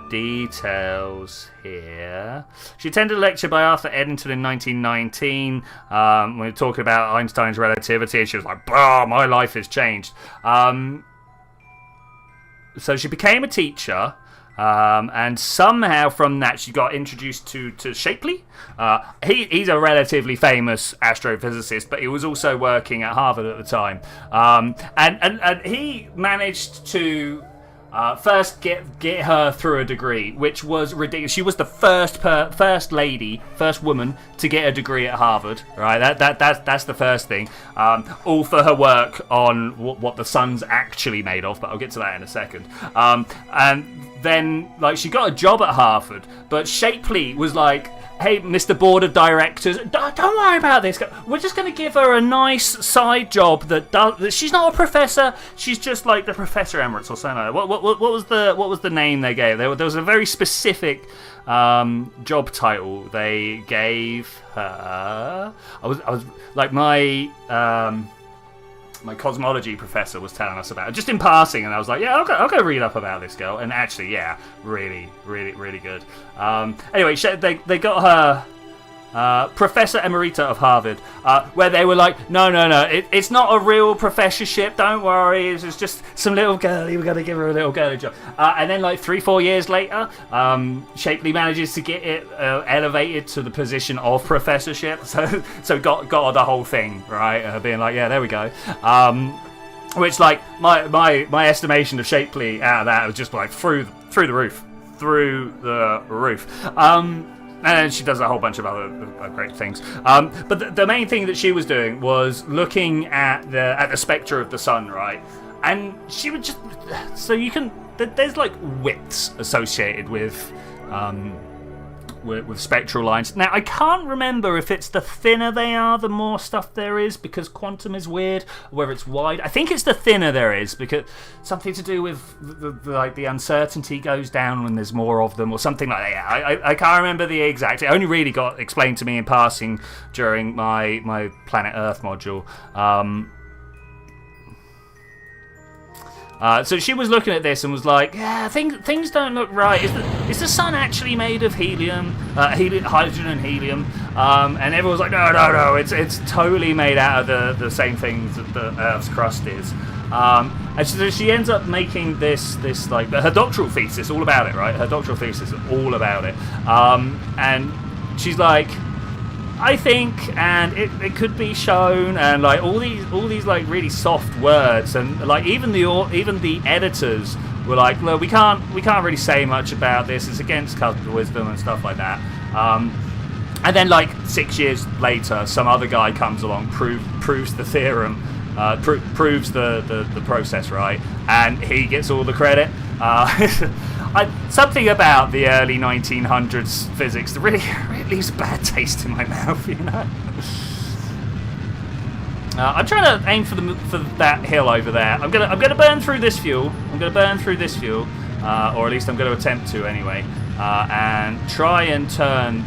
details here. She attended a lecture by Arthur Eddington in 1919. We were talking about Einstein's relativity, and she was like, "Bah, my life has changed." So she became a teacher. And somehow from that she got introduced to Shapley. He's a relatively famous astrophysicist, but he was also working at Harvard at the time. And he managed to first get her through a degree, which was ridiculous. She was the first woman to get a degree at Harvard. Right, that's the first thing. All for her work on what the sun's actually made of, but I'll get to that in a second. And then, like, she got a job at Harvard, but Shapley was like, "Hey, Mr. Board of Directors, don't worry about this. We're just going to give her a nice side job that she's not a professor. She's just like the Professor Emeritus or something like that." What was the name they gave? There was a very specific job title they gave her. I was like my cosmology professor was telling us about it, just in passing, and I was like, yeah, I'll go read up about this girl. And actually, yeah, really good. Anyway, they got her Professor Emerita of Harvard, where they were like, no, it's not a real professorship, don't worry, it's just some little girlie, we're going to give her a little girlie job. And then like 3-4 years later, Shapley manages to get it elevated to the position of professorship, so got the whole thing, right, being like, yeah, there we go. Which, like, my estimation of Shapley out of that was just like through the roof. And she does a whole bunch of other great things. But the main thing that she was doing was looking at the spectra of the sun, right? And she would just... So you can... There's like widths associated with spectral lines. Now, I can't remember if it's the thinner they are, the more stuff there is, because quantum is weird, or whether it's wide. I think it's the thinner there is, because something to do with the uncertainty goes down when there's more of them, or something like that. Yeah, I can't remember the exact. It only really got explained to me in passing during my Planet Earth module. So she was looking at this and was like, yeah, things don't look right. Is the sun actually made of helium, hydrogen and helium? And everyone's like, no, it's totally made out of the same things that the Earth's crust is. And so she ends up making this like, her doctoral thesis all about it, right? Her doctoral thesis is all about it. And she's like, I think, and it could be shown, and like all these like really soft words, and like even the editors were like, look, we can't really say much about this. It's against cultural wisdom and stuff like that. And then like 6 years later, some other guy comes along, proves the theorem, proves the process, right, and he gets all the credit. Something about the early 1900s physics that really leaves a bad taste in my mouth, you know. I'm trying to aim for that hill over there. I'm gonna burn through this fuel. or at least I'm going to attempt to anyway, and try and turn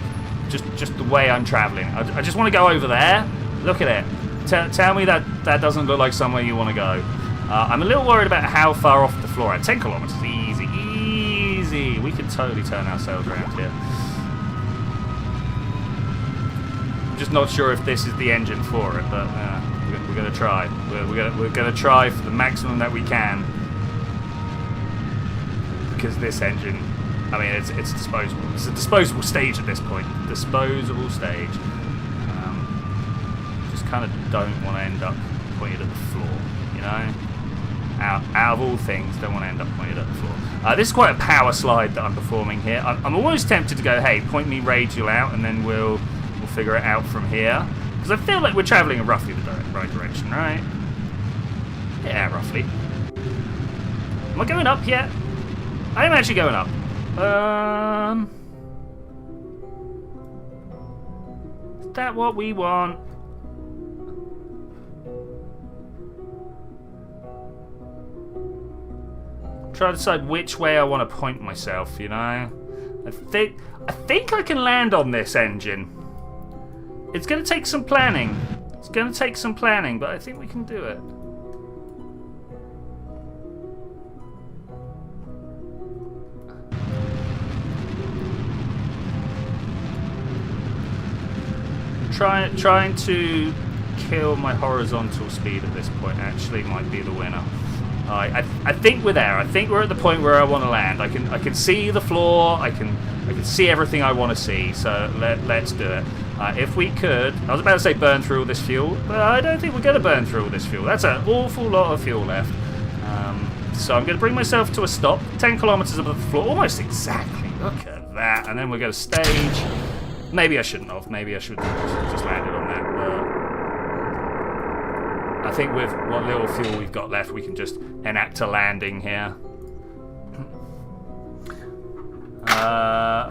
just the way I'm traveling. I just want to go over there. Look at it. Tell me that doesn't look like somewhere you want to go. I'm a little worried about how far off the floor. 10 kilometers, easy. We could totally turn ourselves around here. I'm just not sure if this is the engine for it, but we're going to try. We're going to try for the maximum that we can, because this engine, I mean, it's disposable. It's a disposable stage at this point. Disposable stage. kind of don't want to end up pointed at the floor, you know? Out of all things, don't want to end up pointed at the floor. This is quite a power slide that I'm performing here. I'm always tempted to go, hey, point me radial out, and then we'll figure it out from here. Because I feel like we're travelling in roughly the right direction, right? Yeah, roughly. Am I going up yet? I am actually going up. Is that what we want? Try to decide which way I want to point myself, you know? I think I can land on this engine. It's going to take some planning. It's going to take some planning, but I think we can do it. Trying to kill my horizontal speed at this point actually might be the winner. I think we're there. I think we're at the point where I want to land. I can see the floor. I can see everything I want to see. So let's do it. If we could, I was about to say burn through all this fuel, but I don't think we're going to burn through all this fuel. That's an awful lot of fuel left. So I'm going to bring myself to a stop, 10 kilometers above the floor, almost exactly. Look at that. And then we're going to stage. Maybe I shouldn't have. Maybe I should have just landed on that. But I think with what little fuel we've got left, we can just enact a landing here.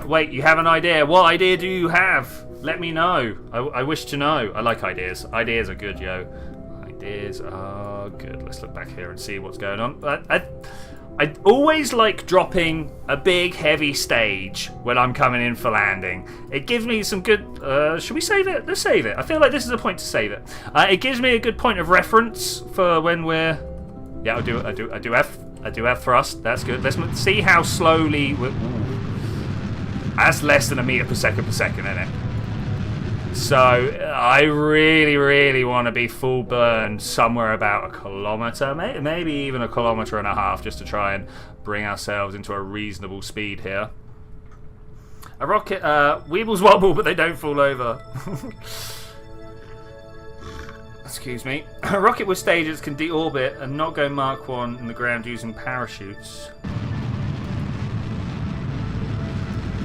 Wait, you have an idea. What idea do you have? Let me know. I wish to know. I like ideas. Ideas are good, yo. Ideas are good. Let's look back here and see what's going on. I always like dropping a big, heavy stage when I'm coming in for landing. It gives me some good... should we save it? Let's save it. I feel like this is a point to save it. It gives me a good point of reference for when we're... Yeah, I do have thrust. That's good. Let's see how slowly... That's less than a meter per second, isn't it? So I really, really want to be full burn somewhere about a kilometre, maybe even a kilometre and a half, just to try and bring ourselves into a reasonable speed here. A rocket, weebles wobble, but they don't fall over. Excuse me. A rocket with stages can deorbit and not go Mark 1 in the ground using parachutes.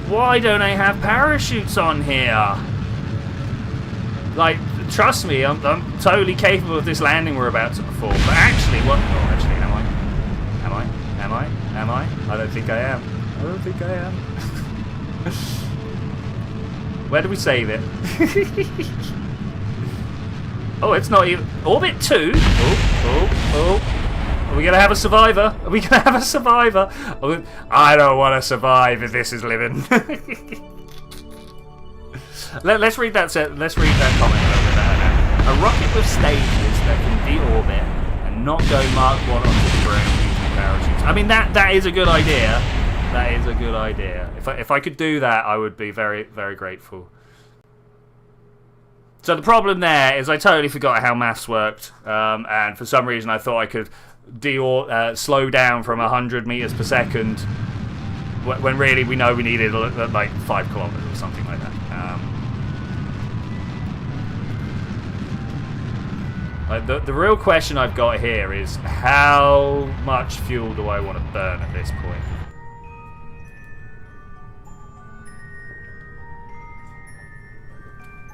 Why don't I have parachutes on here? Like, trust me, I'm totally capable of this landing we're about to perform. But actually, what? Oh, actually, am I? I don't think I am. Where do we save it? Oh, it's not even... Orbit 2? Oh. Are we going to have a survivor? Oh, I don't want to survive if this is living. Let's read that comment a little bit better now. A rocket with stages that can deorbit and not go Mark 1 onto the ground using parachutes. I mean, that is a good idea. That is a good idea. If I could do that, I would be very, very grateful. So the problem there is I totally forgot how maths worked, and for some reason I thought I could slow down from 100 meters per second when really we know we needed like 5 kilometers or something like that. The real question I've got here is how much fuel do I want to burn at this point?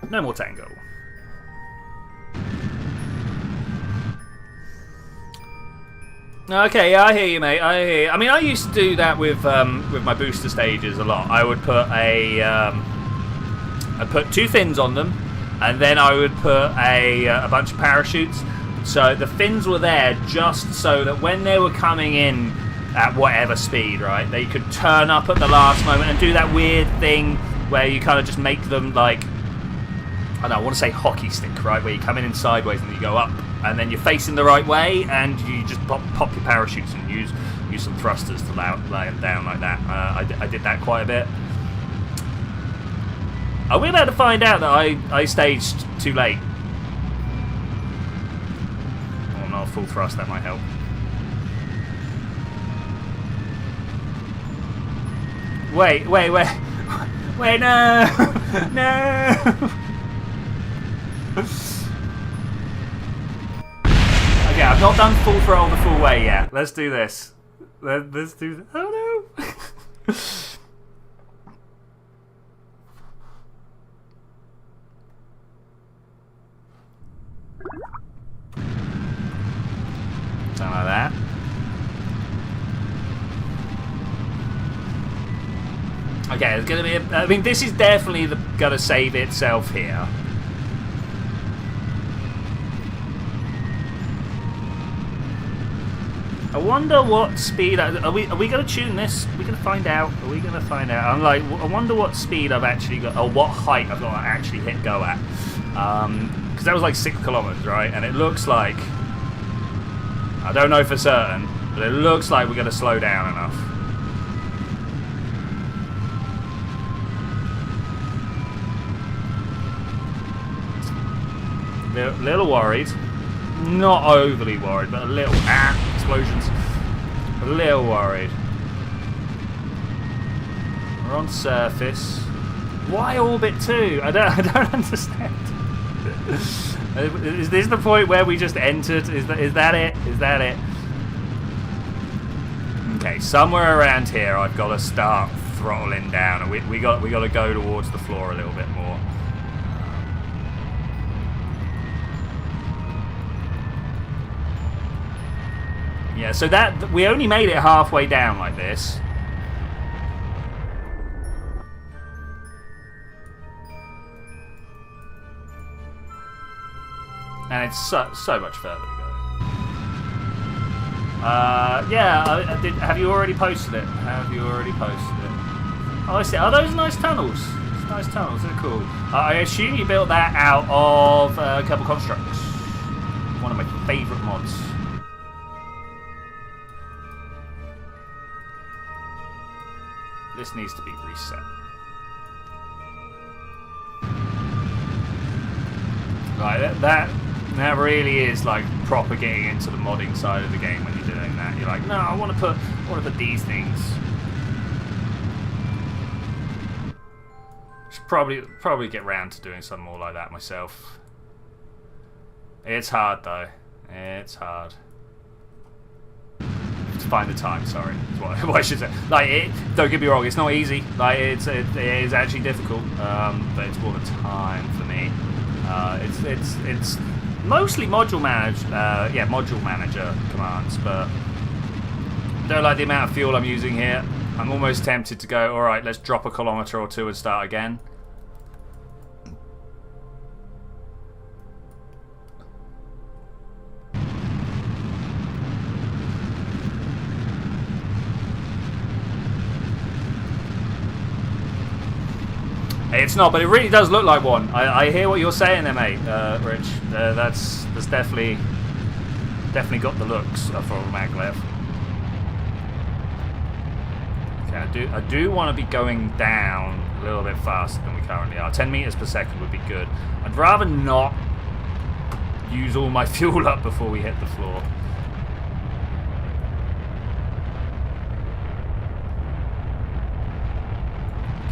No more tango. Okay, yeah, I hear you, mate. I mean, I used to do that with my booster stages a lot. I would put I'd put 2 fins on them, and then I would put a bunch of parachutes. So the fins were there just so that when they were coming in at whatever speed, right, they could turn up at the last moment and do that weird thing where you kind of just make them like, I don't know, I want to say hockey stick, right, where you come in sideways and you go up, and then you're facing the right way, and you just pop your parachutes and use some thrusters to lay them down like that. I did that quite a bit. Are we about to find out that I staged too late? Oh, not full thrust, that might help. Wait, no! No! Okay, I've not done full throttle the full way yet. Let's do this. Let's do this. Oh no! Something like that. Okay, it's gonna be. I mean, this is definitely gonna save itself here. I wonder what speed. Are we gonna tune this? Are we gonna find out? Are we gonna find out? I'm like, I wonder what speed I've actually got, or what height I've got to actually hit go at. Because that was like 6 kilometers, right? And it looks like, I don't know for certain, but it looks like we're gonna slow down enough. Little worried. Not overly worried, but a little. Explosions. A little worried. We're on surface. Why orbit 2? I don't understand. Is this the point where we just entered? Is that it? Is that it? Okay, somewhere around here I've got to start throttling down, and we got to go towards the floor a little bit more. Yeah, so that we only made it halfway down like this. And it's so much further to go. Yeah, I did. Have you already posted it? Have you already posted it? Oh, I see. Are those nice tunnels? It's nice tunnels. They're cool. I assume you built that out of Kerbal Constructs. One of my favourite mods. This needs to be reset. Right, that really is like proper getting into the modding side of the game when you're doing that. You're like, no, I want to put these things. Should probably get round to doing something more like that myself. It's hard though. It's hard. To find the time, sorry. That's what I should say. Like, don't get me wrong, it's not easy. Like, it is actually difficult, but it's more the time for me. It's mostly module manager commands, but I don't like the amount of fuel I'm using here. I'm almost tempted to go, all right, let's drop a kilometer or two and start again. It's not, but it really does look like one. I hear what you're saying there, mate, Rich. That's definitely got the looks for a maglev. Okay, I do want to be going down a little bit faster than we currently are. 10 meters per second would be good. I'd rather not use all my fuel up before we hit the floor.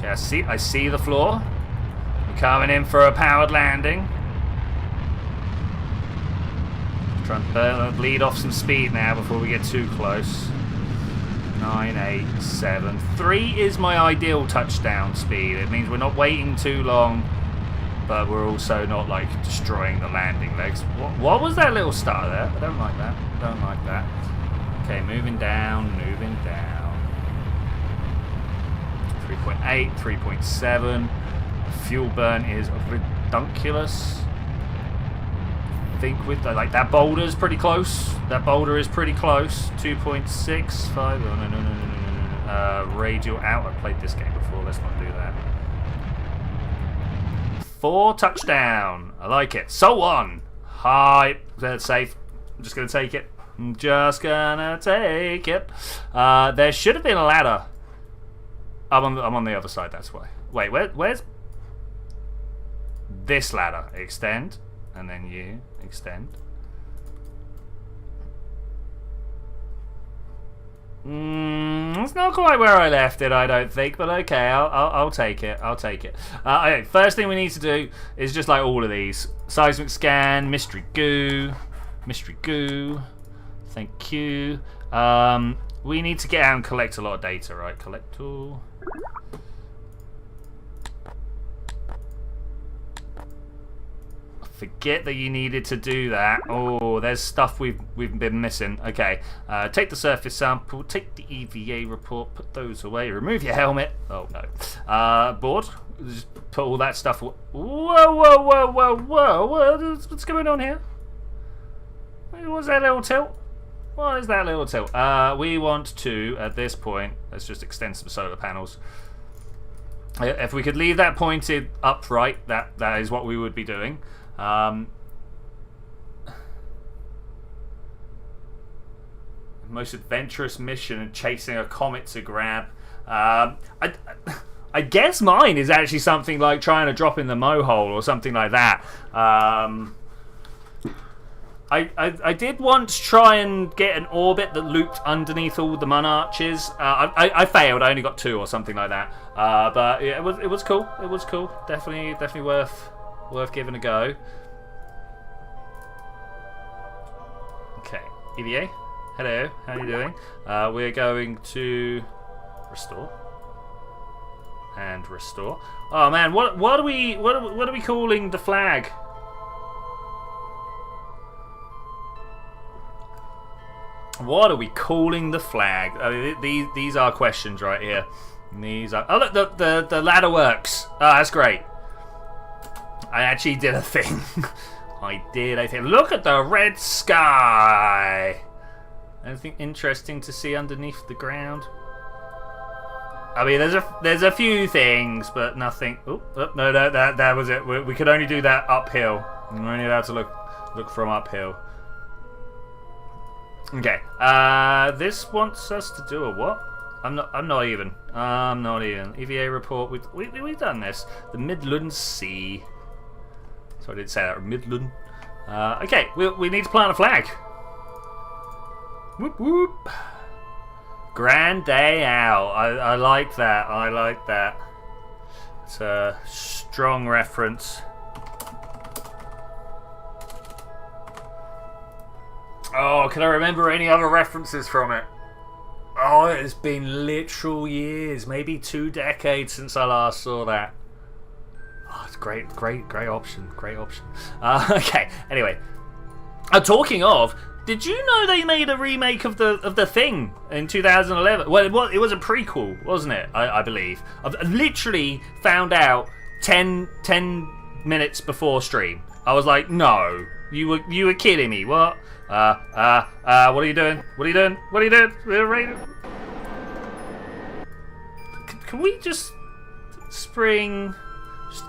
Okay, I see the floor. I'm coming in for a powered landing. Trying to bleed off some speed now before we get too close. 9, 8, 7. 3 is my ideal touchdown speed. It means we're not waiting too long, but we're also not like destroying the landing legs. What was that little stutter there? I don't like that. Don't like that. Okay, moving down, moving down. 3.8, 3.7. Fuel burn is redunculous. I think with like that boulder's pretty close. That boulder is pretty close. 2.65. Oh, no. Radial out. I played this game before. Let's not do that. 4 touchdown. I like it. So on. Hi. That's safe. I'm just gonna take it. I'm just gonna take it. There should have been a ladder. I'm on the other side, that's why. Wait, where's this ladder? Extend, and then you extend. It's not quite where I left it, I don't think, but okay, I'll take it. I'll take it. Okay, first thing we need to do is just like all of these: seismic scan, mystery goo. Mystery goo. Thank you. We need to get out and collect a lot of data, right? Collect all. Forget that you needed to do that. Oh, there's stuff we've been missing. Okay, take the surface sample, take the EVA report, put those away, remove your helmet. Oh no. Board. Just put all that stuff away. Whoa. What's going on here? What's that little tilt? What is that little tilt? We want to, at this point, let's just extend some solar panels. If we could leave that pointed upright, that is what we would be doing. Most adventurous mission and chasing a comet to grab. I guess mine is actually something like trying to drop in the mohole or something like that. I did once try and get an orbit that looped underneath all the Mun arches. I failed. I only got 2 or something like that. But yeah, it was cool. It was cool. Definitely worth giving a go. Okay, EVA. Hello. How are you doing? We're going to restore and restore. Oh man, what are we calling the flag? What are we calling the flag? These are questions right here. These are. Oh look, the ladder works. Oh, that's great. I actually did a thing. I think. Look at the red sky. Anything interesting to see underneath the ground? I mean, there's a few things, but nothing. Oh no, that was it. We could only do that uphill. We're only allowed to look from uphill. Okay. This wants us to do a what? I'm not even. EVA report. We've done this. The Midland Sea. So I didn't say that. Midland. Okay. We need to plant a flag. Whoop whoop. Grand day out. I like that. I like that. It's a strong reference. Oh, can I remember any other references from it? Oh, it's been literal years, maybe 2 decades since I last saw that. Oh, it's great option. Okay, anyway. Talking of, did you know they made a remake of the Thing in 2011? Well, it was a prequel, wasn't it? I believe. I've literally found out 10 minutes before stream. I was like, no, you were kidding me. What? What are you doing? We're ready. Can we just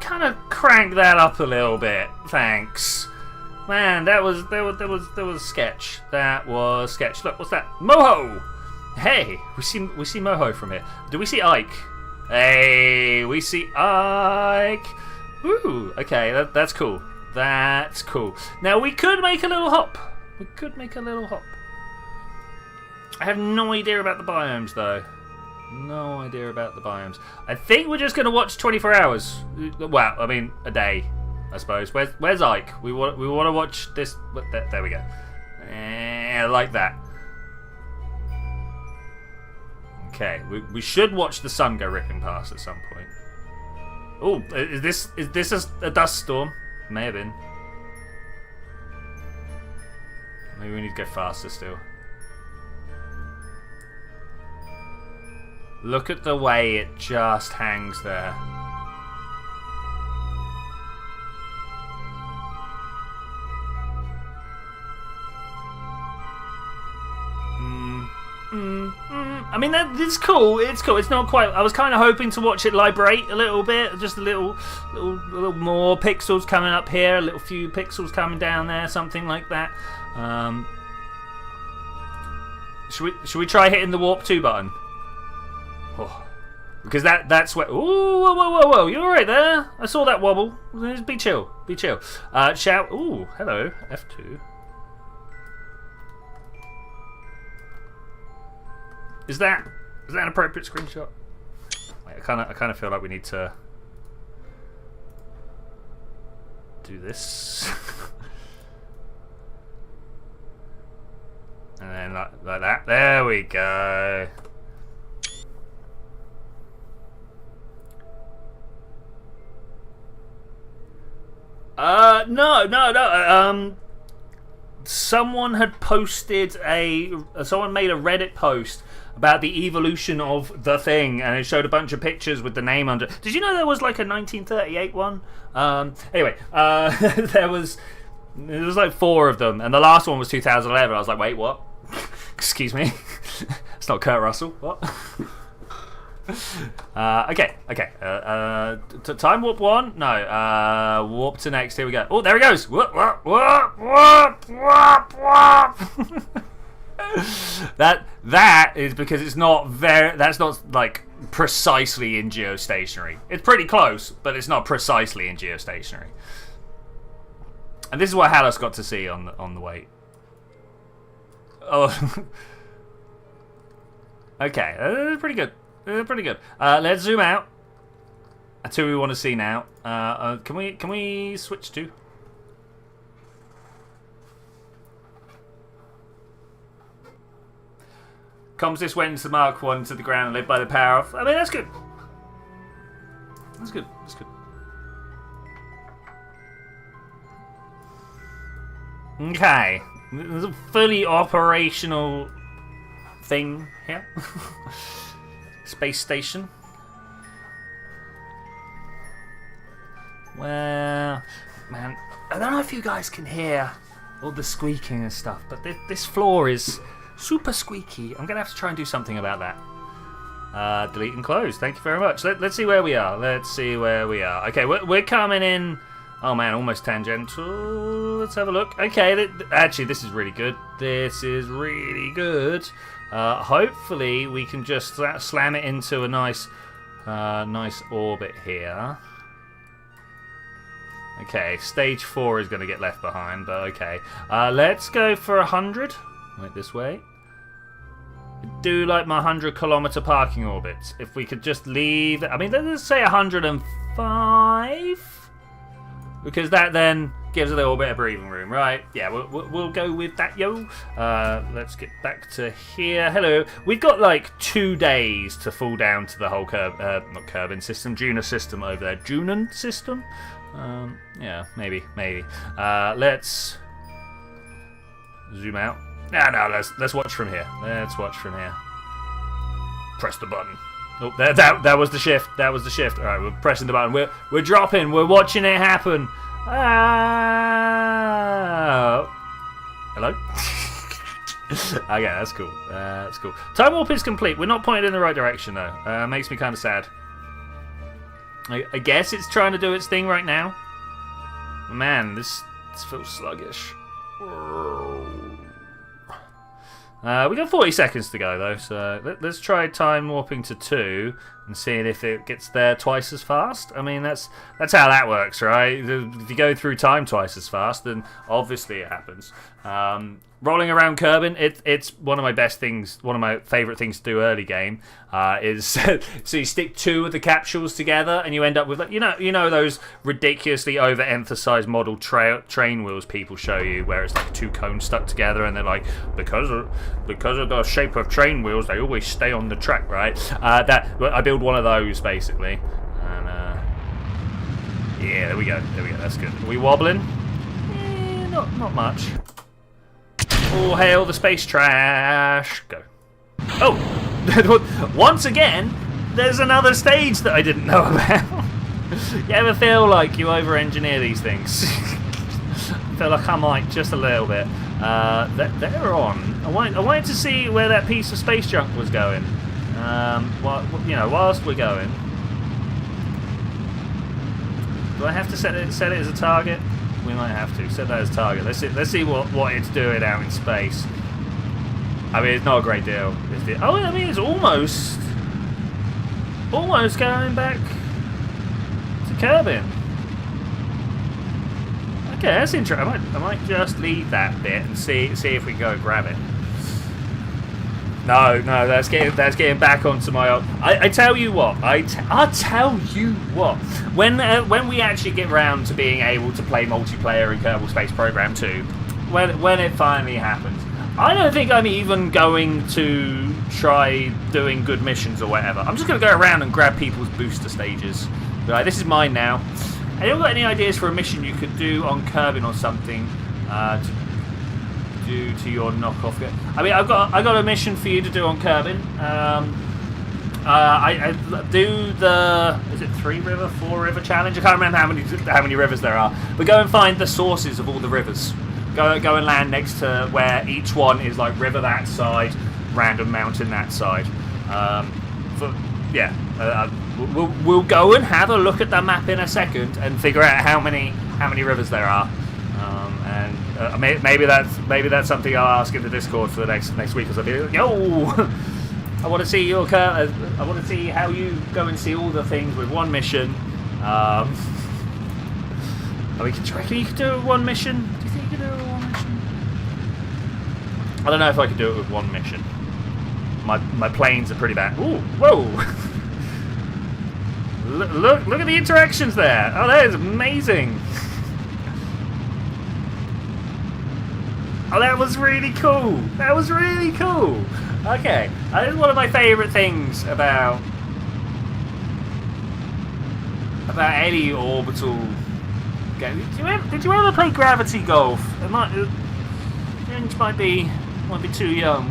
kind of crank that up a little bit? Thanks. Man, that was sketch. That was sketch. Look, what's that? Moho! Hey, we see Moho from here. Do we see Ike? Hey, we see Ike. Ooh, okay, that's cool. That's cool. Now we could make a little hop. I have no idea about the biomes though. No idea about the biomes. I think we're just going to watch 24 hours. Well, I mean, a day, I suppose. Where's Ike? We want to watch this. There we go. I like that. Okay, we should watch the sun go ripping past at some point. Oh, is this a dust storm? May have been. Maybe we need to go faster still. Look at the way it just hangs there. I mean, it's cool. It's cool. It's not quite. I was kind of hoping to watch it librate a little bit, just a little more pixels coming up here, a little few pixels coming down there, something like that. Should we try hitting the warp 2 button? Oh, because that's where. Ooh, whoa! You all right there? I saw that wobble. Be chill. Shout. Ooh, hello. F2. Is that an appropriate screenshot? Wait, I kind of feel like we need to do this. And then like that. There we go. No. Someone had posted someone made a Reddit post about the evolution of the thing, and it showed a bunch of pictures with the name under. Did you know there was like a 1938 one? Anyway, there was like 4 of them, and the last one was 2011. I was like, wait, what? Excuse me, it's not Kurt Russell. What? Okay. Time warp 1? No. Warp to next. Here we go. Oh, there he goes. Whoop. That is because it's not very. That's not like precisely in geostationary. It's pretty close, but it's not precisely in geostationary. And this is what Hallis got to see on the way. Oh. Okay, pretty good. Pretty good. Let's zoom out. That's who we want to see now. Can we switch to? Comms this went into Mark 1 to the ground and lived by the power of. I mean, that's good. That's good. Okay. There's a fully operational thing here. Space station. Well, man, I don't know if you guys can hear all the squeaking and stuff, but this floor is super squeaky. I'm gonna have to try and do something about that. Delete and close. Thank you very much. Let's see where we are. Okay, we're coming in. Oh man, almost tangential. Let's have a look. Okay, actually, this is really good. Hopefully, we can just slam it into a nice orbit here. Okay, stage 4 is going to get left behind, but okay. Let's go for 100. Wait, this way. I do like my 100-kilometer parking orbits. If we could just leave. I mean, let's say 105. Because that then gives a little bit of breathing room, right? Yeah, we'll go with that, yo. Let's get back to here. Hello. We've got like 2 days to fall down to the whole not Kerbin system, Duna system over there. Dunan system? Yeah, maybe. Let's zoom out. No, let's watch from here. Press the button. Oh, that was the shift. All right, we're pressing the button. We're dropping. We're watching it happen. Hello. Okay, that's cool. Time warp is complete. We're not pointed in the right direction though. Makes me kind of sad. I guess it's trying to do its thing right now. Man, this feels sluggish. We got 40 seconds to go though, so let's try time warping to 2 and seeing if it gets there twice as fast. I mean, that's how that works, right? If you go through time twice as fast, then obviously it happens. Rolling around Kerbin, it's one of my best things, one of my favourite things to do early game, is so you stick 2 of the capsules together and you end up with, like, you know those ridiculously overemphasized model train wheels people show you where it's like 2 cones stuck together and they're like, because of the shape of train wheels they always stay on the track, right? I build one of those basically, and yeah, there we go, that's good. Are we wobbling? Not much. All hail the space trash. Go. Oh! Once again, there's another stage that I didn't know about. You ever feel like you over-engineer these things? I feel like I might, just a little bit. They're on. I wanted to see where that piece of space junk was going. Whilst we're going. Do I have to set it as a target? We might have to set that as target. Let's see what it's doing out in space. I mean, it's not a great deal. I mean, it's almost going back to Kerbin. Okay, that's interesting. I might just leave that bit and see if we can go and grab it. No, that's getting back onto my old. I tell you what. I'll tell you what. When we actually get round to being able to play multiplayer in Kerbal Space Program 2, when it finally happens, I don't think I'm even going to try doing good missions or whatever. I'm just going to go around and grab people's booster stages. Right, this is mine now. Have you got any ideas for a mission you could do on Kerbin or something to do to your knockoff? I mean, I've got a mission for you to do on Kerbin. I do the, is it 3 river, 4 river challenge? I can't remember how many rivers there are. But go and find the sources of all the rivers. Go and land next to where each one is like river that side, random mountain that side. We'll go and have a look at the map in a second and figure out how many rivers there are. Maybe that's something I'll ask in the Discord for the next week or so. Yo, I want to see your I want to see how you go and see all the things with one mission. Do you reckon you could do it with one mission? Do you think you could do it with one mission? I don't know if I could do it with one mission. My planes are pretty bad. Ooh, whoa! Look at the interactions there. Oh, that is amazing. Oh, that was really cool. That was really cool. Okay, that is one of my favourite things about any orbital game. Did you ever play Gravity Golf? It might be too young,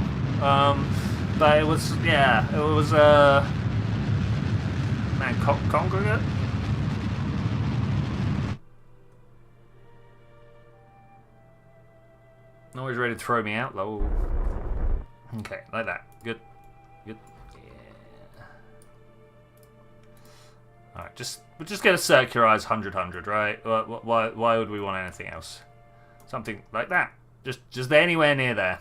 but it was man, Congregate. Always ready to throw me out, though. Okay, like that. Good. Yeah. Alright, we're just gonna circularize 100-100, right? Why would we want anything else? Something like that. Just anywhere near there.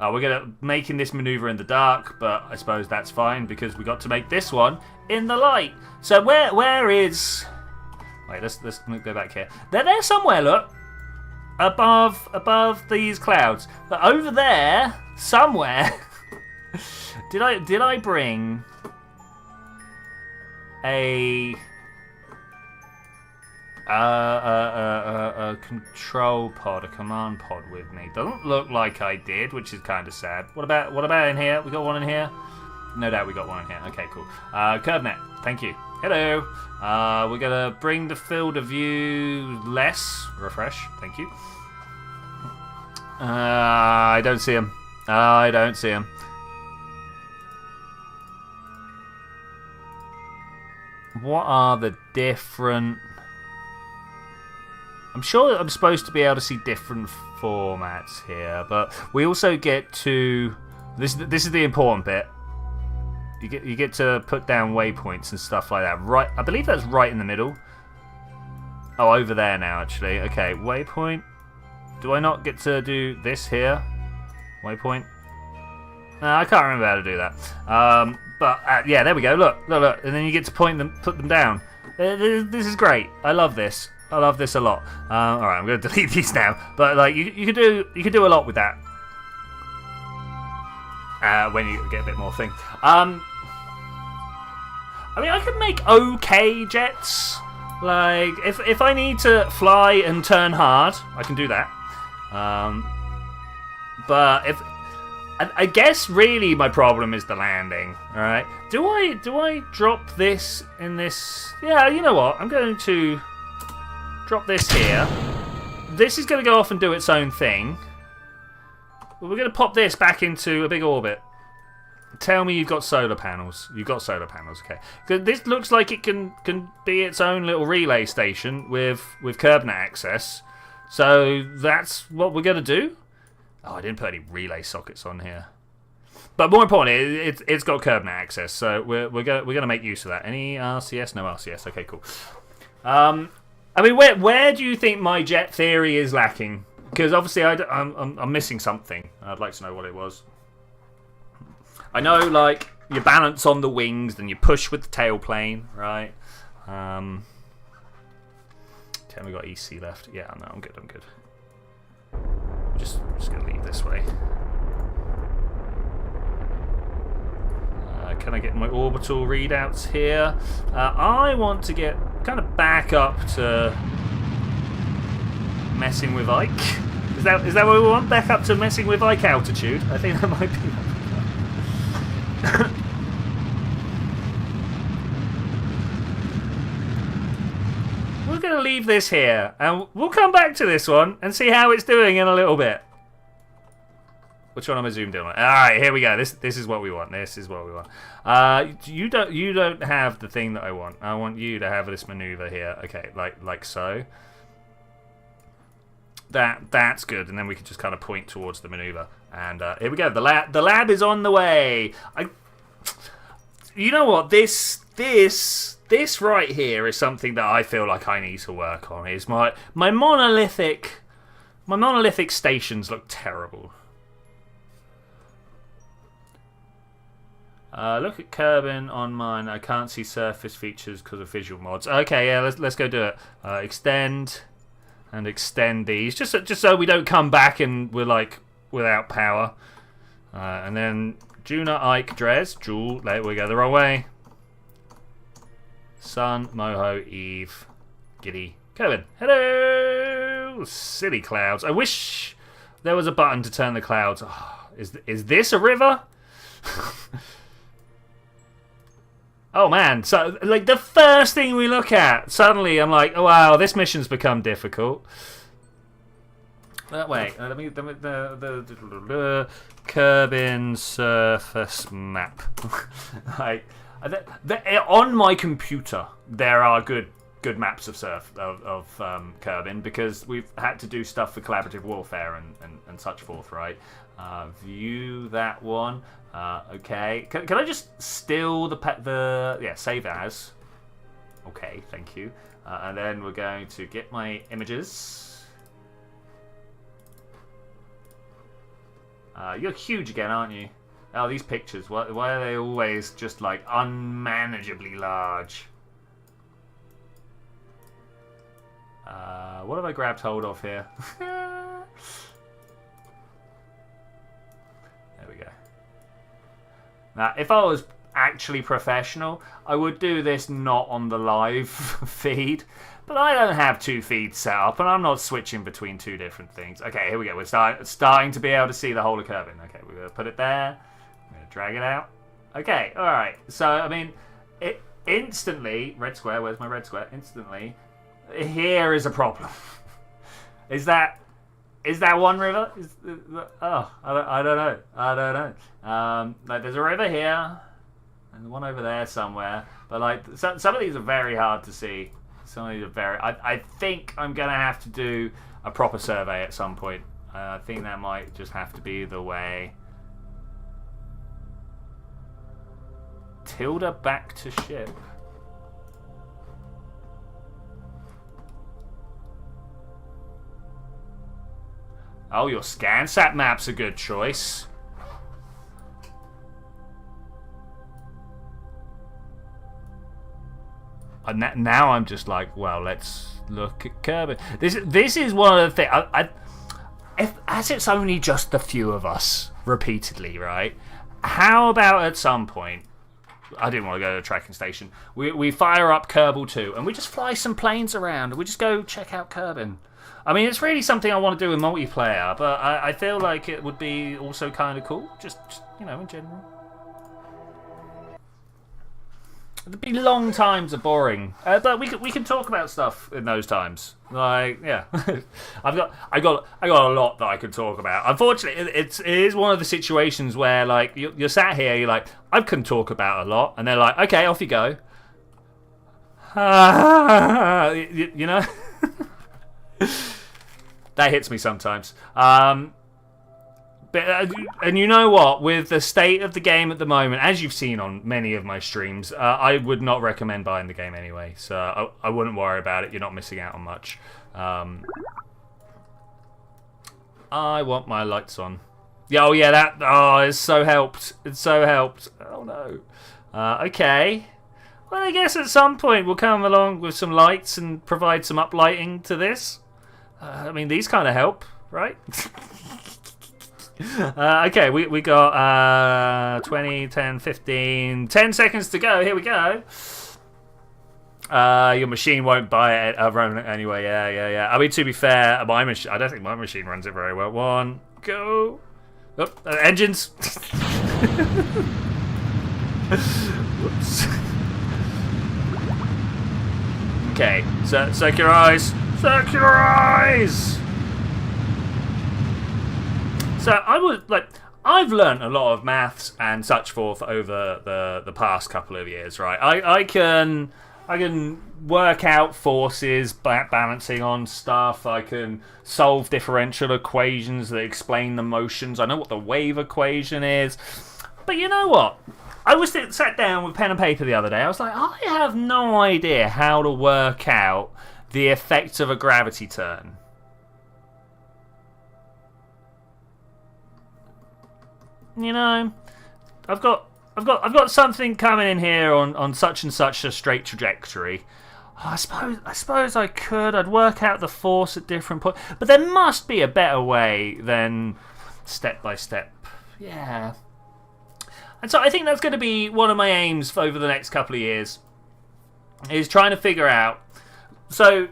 We're gonna making this maneuver in the dark, but I suppose that's fine because we got to make this one in the light. So where is? Wait, let's go back here. They're there somewhere. Look, above these clouds, but over there somewhere. did I bring a control pod, a command pod with me? Doesn't look like I did, which is kind of sad. What about in here? We got one in here? No doubt we got one in here. Okay, cool. CurbNet, thank you. Hello. We're gonna bring the field of view less. Refresh, thank you. I don't see him. I don't see him. What are the different? I'm sure I'm supposed to be able to see different formats here, but we also get to this is the important bit. You get to put down waypoints and stuff like that. Right, I believe that's right in the middle. Oh, over there now actually. Okay, waypoint. Do I not get to do this here? Waypoint. No, I can't remember how to do that. But yeah, there we go. Look, and then you get to put them down. This is great. I love this. I love this a lot. All right, I'm going to delete these now. But like, you could do a lot with that when you get a bit more thing. I mean, I could make okay jets. Like, if I need to fly and turn hard, I can do that. But I guess really my problem is the landing. All right. Do I drop this in this? Yeah. You know what? I'm going to drop this here. This is going to go off and do its own thing. But we're going to pop this back into a big orbit. Tell me you've got solar panels. You've got solar panels, okay. Because this looks like it can be its own little relay station with CurbNet access. So that's what we're going to do. Oh, I didn't put any relay sockets on here. But more importantly, it's got CurbNet access. So we're gonna make use of that. Any RCS? No RCS. Okay, cool. I mean, where do you think my jet theory is lacking? Because obviously I'm missing something. I'd like to know what it was. I know, like, you balance on the wings, then you push with the tailplane, right? Tell me we got EC left. Yeah, no, I'm good. I'm just gonna leave this way. Can I get my orbital readouts here? I want to get kind of back up to messing with Ike. Is that what we want? Back up to messing with like altitude? I think that might be. We're going to leave this here, and we'll come back to this one and see how it's doing in a little bit. Which one am I zoomed in on? All right, here we go. This is what we want. This is what we want. You don't have the thing that I want. I want you to have this maneuver here. Okay, like so. That's good, and then we can just kind of point towards the maneuver. And here we go. The lab is on the way. You know what? This right here is something that I feel like I need to work on. Is my monolithic stations look terrible. Look at Kerbin on mine. I can't see surface features because of visual mods. Okay, yeah, let's go do it. Extend and extend these, just so we don't come back and we're like without power. And then Duna, Ike, Dres, Jewel. There we go, the wrong way. Sun, Moho, Eve, Giddy, Kerbin. Hello, silly clouds. I wish there was a button to turn the clouds. Oh, is this a river? Oh man, so like the first thing we look at, suddenly I'm like, oh wow, this mission's become difficult. Wait, let me the Kerbin surface map. Like, on my computer, there are good maps of Kerbin because we've had to do stuff for collaborative warfare and such forth, right? View that one. Okay, can I just still save as? Okay, thank you. And then we're going to get my images. You're huge again, aren't you? Oh, these pictures. Why are they always just like unmanageably large? What have I grabbed hold of here? There we go. Now, if I was actually professional, I would do this not on the live feed. But I don't have two feeds set up, and I'm not switching between two different things. Okay, here we go. We're starting to be able to see the whole of Kerbin. Okay, we're going to put it there. I'm going to drag it out. Okay, all right. So, I mean, it instantly... Red square, where's my red square? Instantly, here is a problem. Is that one river? I don't know. Like, there's a river here, and one over there somewhere. But like, some of these are very hard to see. Some of these are very. I think I'm gonna have to do a proper survey at some point. I think that might just have to be the way. Tilda back to ship. Oh, your ScanSat map's a good choice. And now I'm just like, well, let's look at Kerbin. This is one of the things. As it's only just the few of us repeatedly, right? How about at some point, I didn't want to go to a tracking station. We fire up Kerbal 2 and we just fly some planes around and we just go check out Kerbin. I mean, it's really something I want to do in multiplayer, but I feel like it would be also kind of cool, just you know, in general. It'd be long times are boring, but we can talk about stuff in those times. Like, yeah, I got a lot that I could talk about. Unfortunately, it is one of the situations where like you're sat here, you're like, I can talk about a lot, and they're like, okay, off you go. You know. That hits me sometimes. But and you know what? With the state of the game at the moment, as you've seen on many of my streams, I would not recommend buying the game anyway. So I wouldn't worry about it. You're not missing out on much. I want my lights on. Yeah, oh yeah, that. Oh, it's so helped. It's so helped. Oh no. Okay. Well, I guess at some point we'll come along with some lights and provide some uplighting to this. I mean, these kind of help, right? Okay, we got 20, 10, 15, 10 seconds to go. Here we go. Your machine won't buy it anyway. Yeah. I mean, to be fair, my machine. I don't think my machine runs it very well. One, go. Oh, engines. Whoops. Okay, so circular eyes. Circular eyes. So I've learned a lot of maths and such forth over the past couple of years, right? I can work out forces, balancing on stuff. I can solve differential equations that explain the motions. I know what the wave equation is. But you know what? I was sat down with pen and paper the other day. I was like, I have no idea how to work out the effect of a gravity turn. You know, I've got something coming in here on such and such a straight trajectory. Oh, I suppose I could. I'd work out the force at different points, but there must be a better way than step by step. Yeah. And so I think that's going to be one of my aims for over the next couple of years, is trying to figure out. So,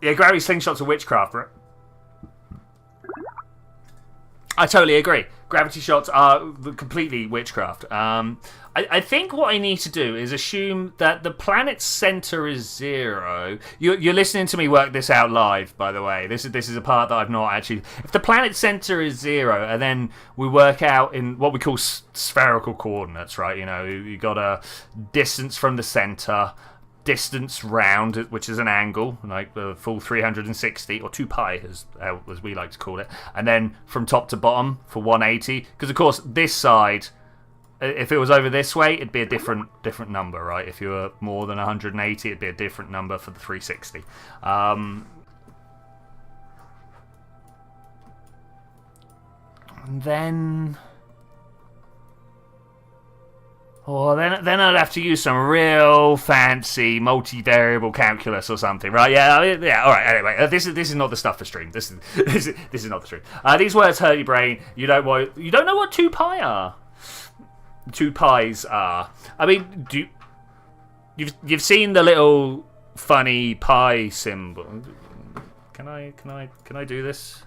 yeah, gravity slingshots are witchcraft, right? I totally agree. Gravity shots are completely witchcraft. I think what I need to do is assume that the planet's center is 0. You're listening to me work this out live, by the way. This is a part that I've not actually. If the planet's center is 0, and then we work out in what we call spherical coordinates, right? You know, you got a distance from the center, distance round, which is an angle, like the full 360, or 2 pi as we like to call it, and then from top to bottom for 180, because of course this side, if it was over this way, it'd be a different number, right? If you were more than 180, it'd be a different number for the 360. And then then I'd have to use some real fancy multivariable calculus or something, right? Yeah. All right. Anyway, this is not the stuff for stream. This is not the stream. These words hurt your brain. You don't know what 2 pi are. 2 pies are. I mean, you've seen the little funny pi symbol? Can I do this?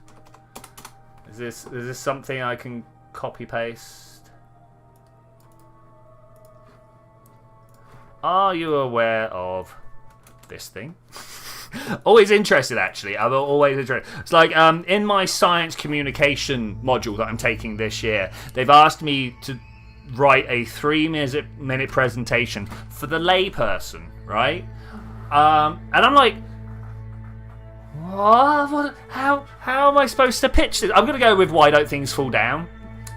Is this something I can copy paste? Are you aware of this thing? Always interested, actually. I'm always interested. It's like in my science communication module that I'm taking this year, they've asked me to write a 3-minute presentation for the layperson, right? And I'm like, what? How am I supposed to pitch this? I'm going to go with why don't things fall down?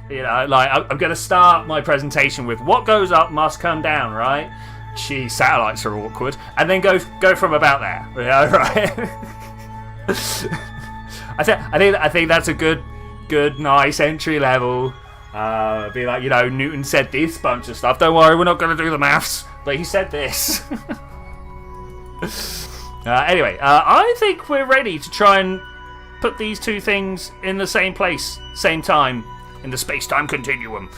You know, like I'm going to start my presentation with what goes up must come down, right? Gee, satellites are awkward, and then go from about there. Yeah, right. I think that's a good, nice entry level. Be like, you know, Newton said this bunch of stuff. Don't worry, we're not going to do the maths, but he said this. Anyway, I think we're ready to try and put these two things in the same place, same time, in the space-time continuum.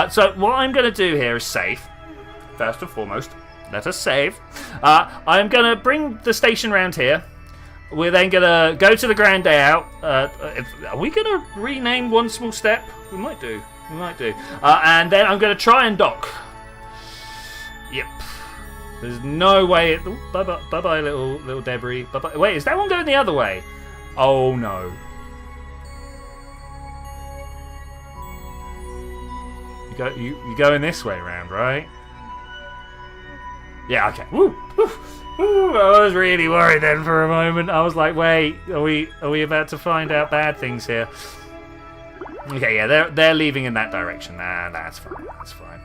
So what I'm going to do here is save. First and foremost, let us save. I'm going to bring the station round here. We're then going to go to the grand day out. Are we going to rename One Small Step? We might do. And then I'm going to try and dock. Yep. There's no way. Bye-bye, little debris. Bye-bye. Wait, is that one going the other way? Oh, no. You going this way round, right? Yeah, okay. Woo! I was really worried then for a moment. I was like, wait, are we about to find out bad things here? Okay, yeah, they're leaving in that direction. Nah, that's fine.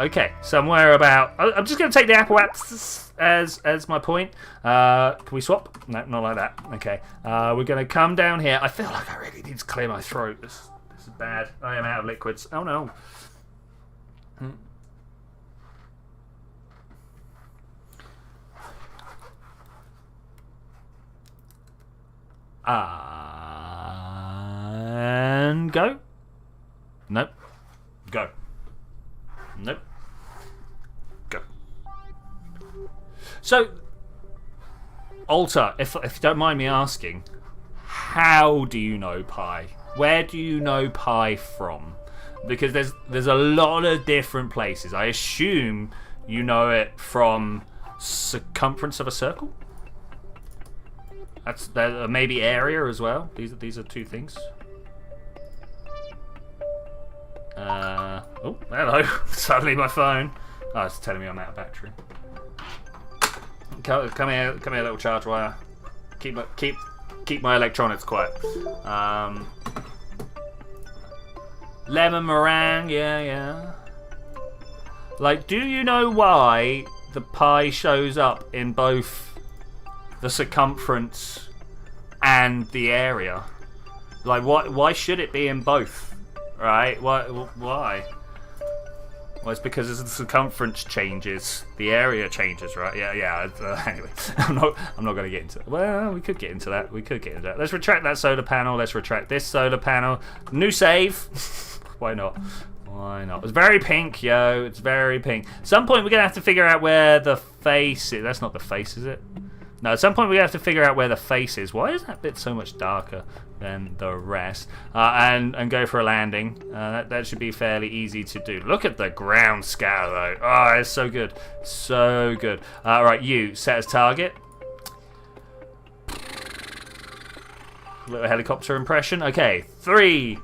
Okay, somewhere about. I'm just going to take the Apple apps as my point. Can we swap? No, not like that. Okay, we're going to come down here. I feel like I really need to clear my throat. This is bad. I am out of liquids. Oh no. And go. Nope. Go. Nope. Go. So, Alter, if you don't mind me asking, how do you know pi? Where do you know pi from? Because there's a lot of different places. I assume you know it from circumference of a circle. That's maybe area as well. These are two things. Oh, hello. Suddenly my phone. Oh, it's telling me I'm out of battery. Come here, little charge wire. Keep my electronics quiet. Lemon meringue, yeah. Like, do you know why the pi shows up in both the circumference and the area? Like, why should it be in both? Right? Why? Well, it's because as the circumference changes, the area changes, right? Yeah. Anyway, I'm not going to get into it. Well, we could get into that. Let's retract that solar panel. Let's retract this solar panel. New save. Why not? It's very pink, yo. It's very pink. At some point, we're going to have to figure out where the face is. That's not the face, is it? No, at some point, we're going to have to figure out where the face is. Why is that bit so much darker than the rest? And go for a landing. That should be fairly easy to do. Look at the ground scatter, though. Oh, it's so good. So good. Right, you, set as target. Little helicopter impression. Okay, 3,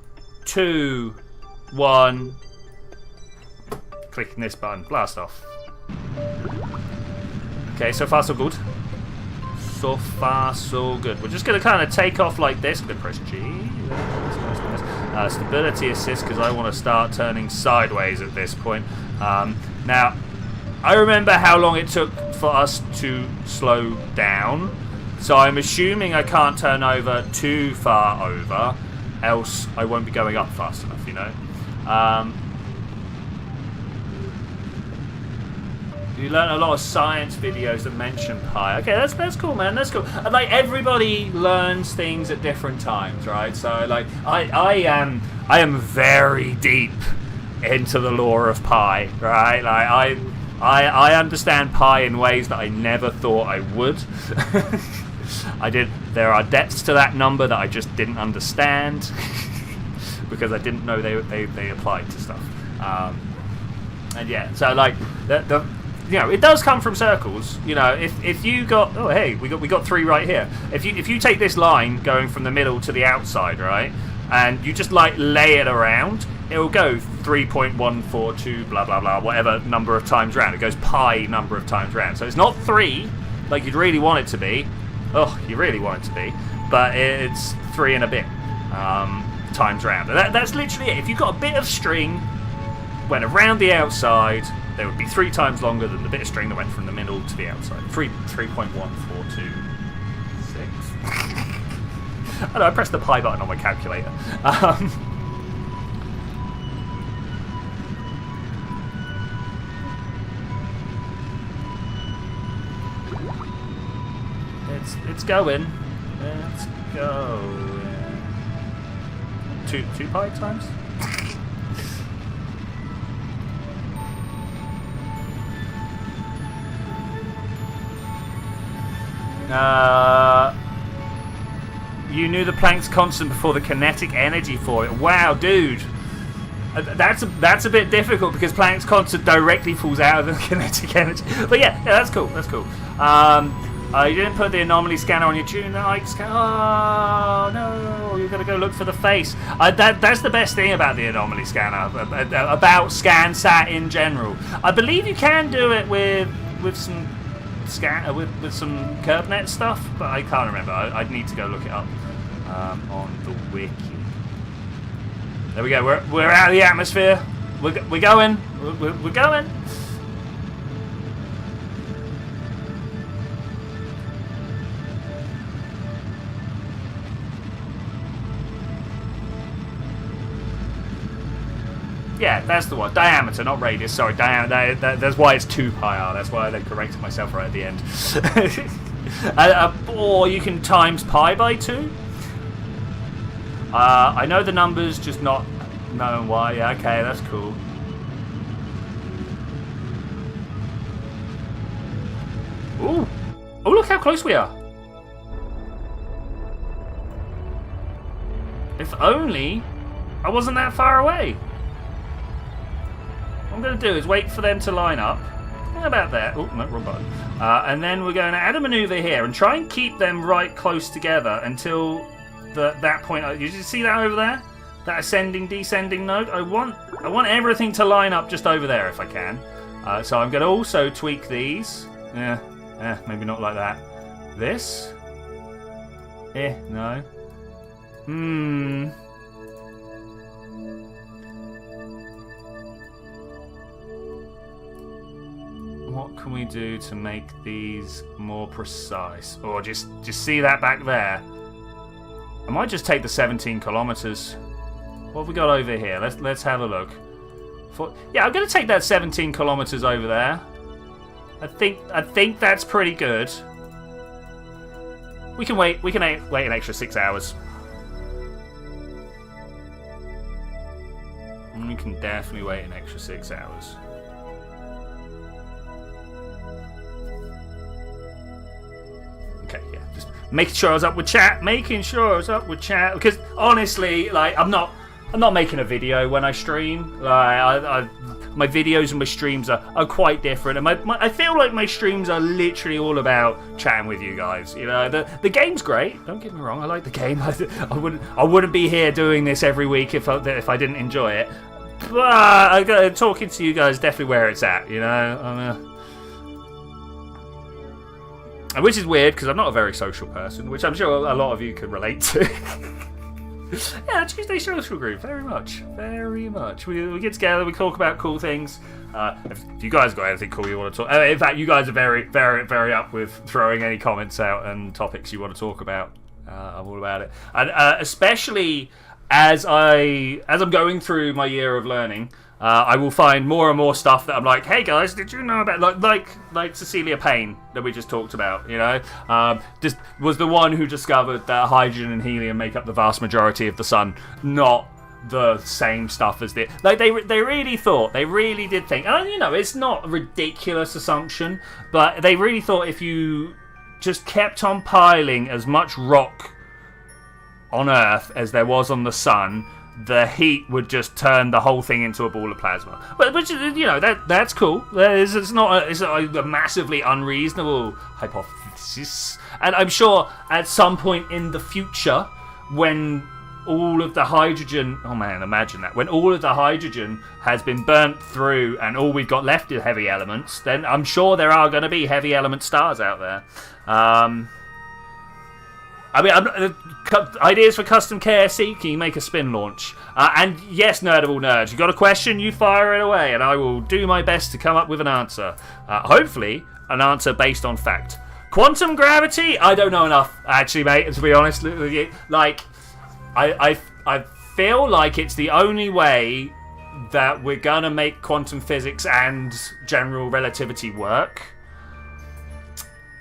2, 1. Clicking this button. Blast off. Okay, so far so good. So far so good. We're just going to kind of take off like this. I'm going to press G. Nice. Stability assist because I want to start turning sideways at this point. Now, I remember how long it took for us to slow down. So I'm assuming I can't turn over too far over, else I won't be going up fast enough, you know. You learn a lot of science videos that mention pi. Okay, that's cool, man. That's cool. And, like, everybody learns things at different times, right? So, like, I am very deep into the lore of pi, right? Like, I understand pi in ways that I never thought I would. There are depths to that number that I just didn't understand because I didn't know they applied to stuff. And yeah, so like you know, it does come from circles. You know, if you got we got 3 right here. If you take this line going from the middle to the outside, right, and you just like lay it around, it will go 3.142 blah blah blah whatever number of times round. It goes pi number of times round. So it's not 3 like you'd really want it to be. Oh, you really want it to be, but it's 3 and a bit times round. That's literally it. If you've got a bit of string went around the outside, they would be 3 times longer than the bit of string that went from the middle to the outside. 3.1426. I know, I pressed the pi button on my calculator. It's going. Let's go. 2 pi times? You knew the Planck's constant before the kinetic energy for it. Wow, dude. That's a bit difficult because Planck's constant directly falls out of the kinetic energy. But yeah, that's cool. That's cool. You didn't put the anomaly scanner on your Duna scanner. Oh no, you've got to go look for the face. That's the best thing about the anomaly scanner, about ScanSat in general. I believe you can do it with some with some KerbNet stuff, but I can't remember. I'd need to go look it up on the wiki. There we go. We're out of the atmosphere. We're going. We're going. Yeah, that's the one. Diameter, not radius. Sorry, diameter. That's why it's 2 pi r. That's why I then corrected myself right at the end. Or you can times pi by 2. I know the numbers, just not knowing why. Yeah, okay, that's cool. Ooh. Oh, look how close we are. If only I wasn't that far away. What I'm going to do is wait for them to line up. How about that? Oh, no, wrong button. And then we're going to add a maneuver here and try and keep them right close together until that point. You see that over there? That ascending, descending node? I want everything to line up just over there if I can. So I'm going to also tweak these. Maybe not like that. This? No. What can we do to make these more precise? Or just see that back there? I might just take the 17 kilometers. What have we got over here? Let's have a look. I'm going to take that 17 kilometers over there. I think that's pretty good. We can wait. We can wait an extra 6 hours. We can definitely wait an extra 6 hours. Okay, yeah, just making sure I was up with chat. Because honestly, like, I'm not making a video when I stream. Like, my videos and my streams are quite different, and I feel like my streams are literally all about chatting with you guys. You know, the game's great. Don't get me wrong, I like the game. I wouldn't be here doing this every week if I didn't enjoy it. But talking to you guys is definitely where it's at. You know, which is weird because I'm not a very social person, which I'm sure a lot of you can relate to. Yeah, Tuesday social group, very much. We get together, we talk about cool things. If you guys got anything cool you want to talk, in fact, you guys are very, very, very up with throwing any comments out and topics you want to talk about. I'm all about it, and especially as I'm going through my year of learning. I will find more and more stuff that I'm like, hey guys, did you know about like Cecilia Payne that we just talked about? You know, just was the one who discovered that hydrogen and helium make up the vast majority of the sun, not the same stuff as the like they really did think, and you know, it's not a ridiculous assumption, but they really thought if you just kept on piling as much rock on Earth as there was on the sun, the heat would just turn the whole thing into a ball of plasma. But which, you know, that's cool. It's not a massively unreasonable hypothesis. And I'm sure at some point in the future, when all of the hydrogen... Oh man, imagine that. When all of the hydrogen has been burnt through and all we've got left is heavy elements, then I'm sure there are going to be heavy element stars out there. I mean, ideas for custom KSC, can you make a spin launch? And yes, Nerdable Nerds, you got a question, you fire it away, and I will do my best to come up with an answer. Hopefully, an answer based on fact. Quantum gravity? I don't know enough, actually, mate, to be honest with you. Like, I feel like it's the only way that we're going to make quantum physics and general relativity work.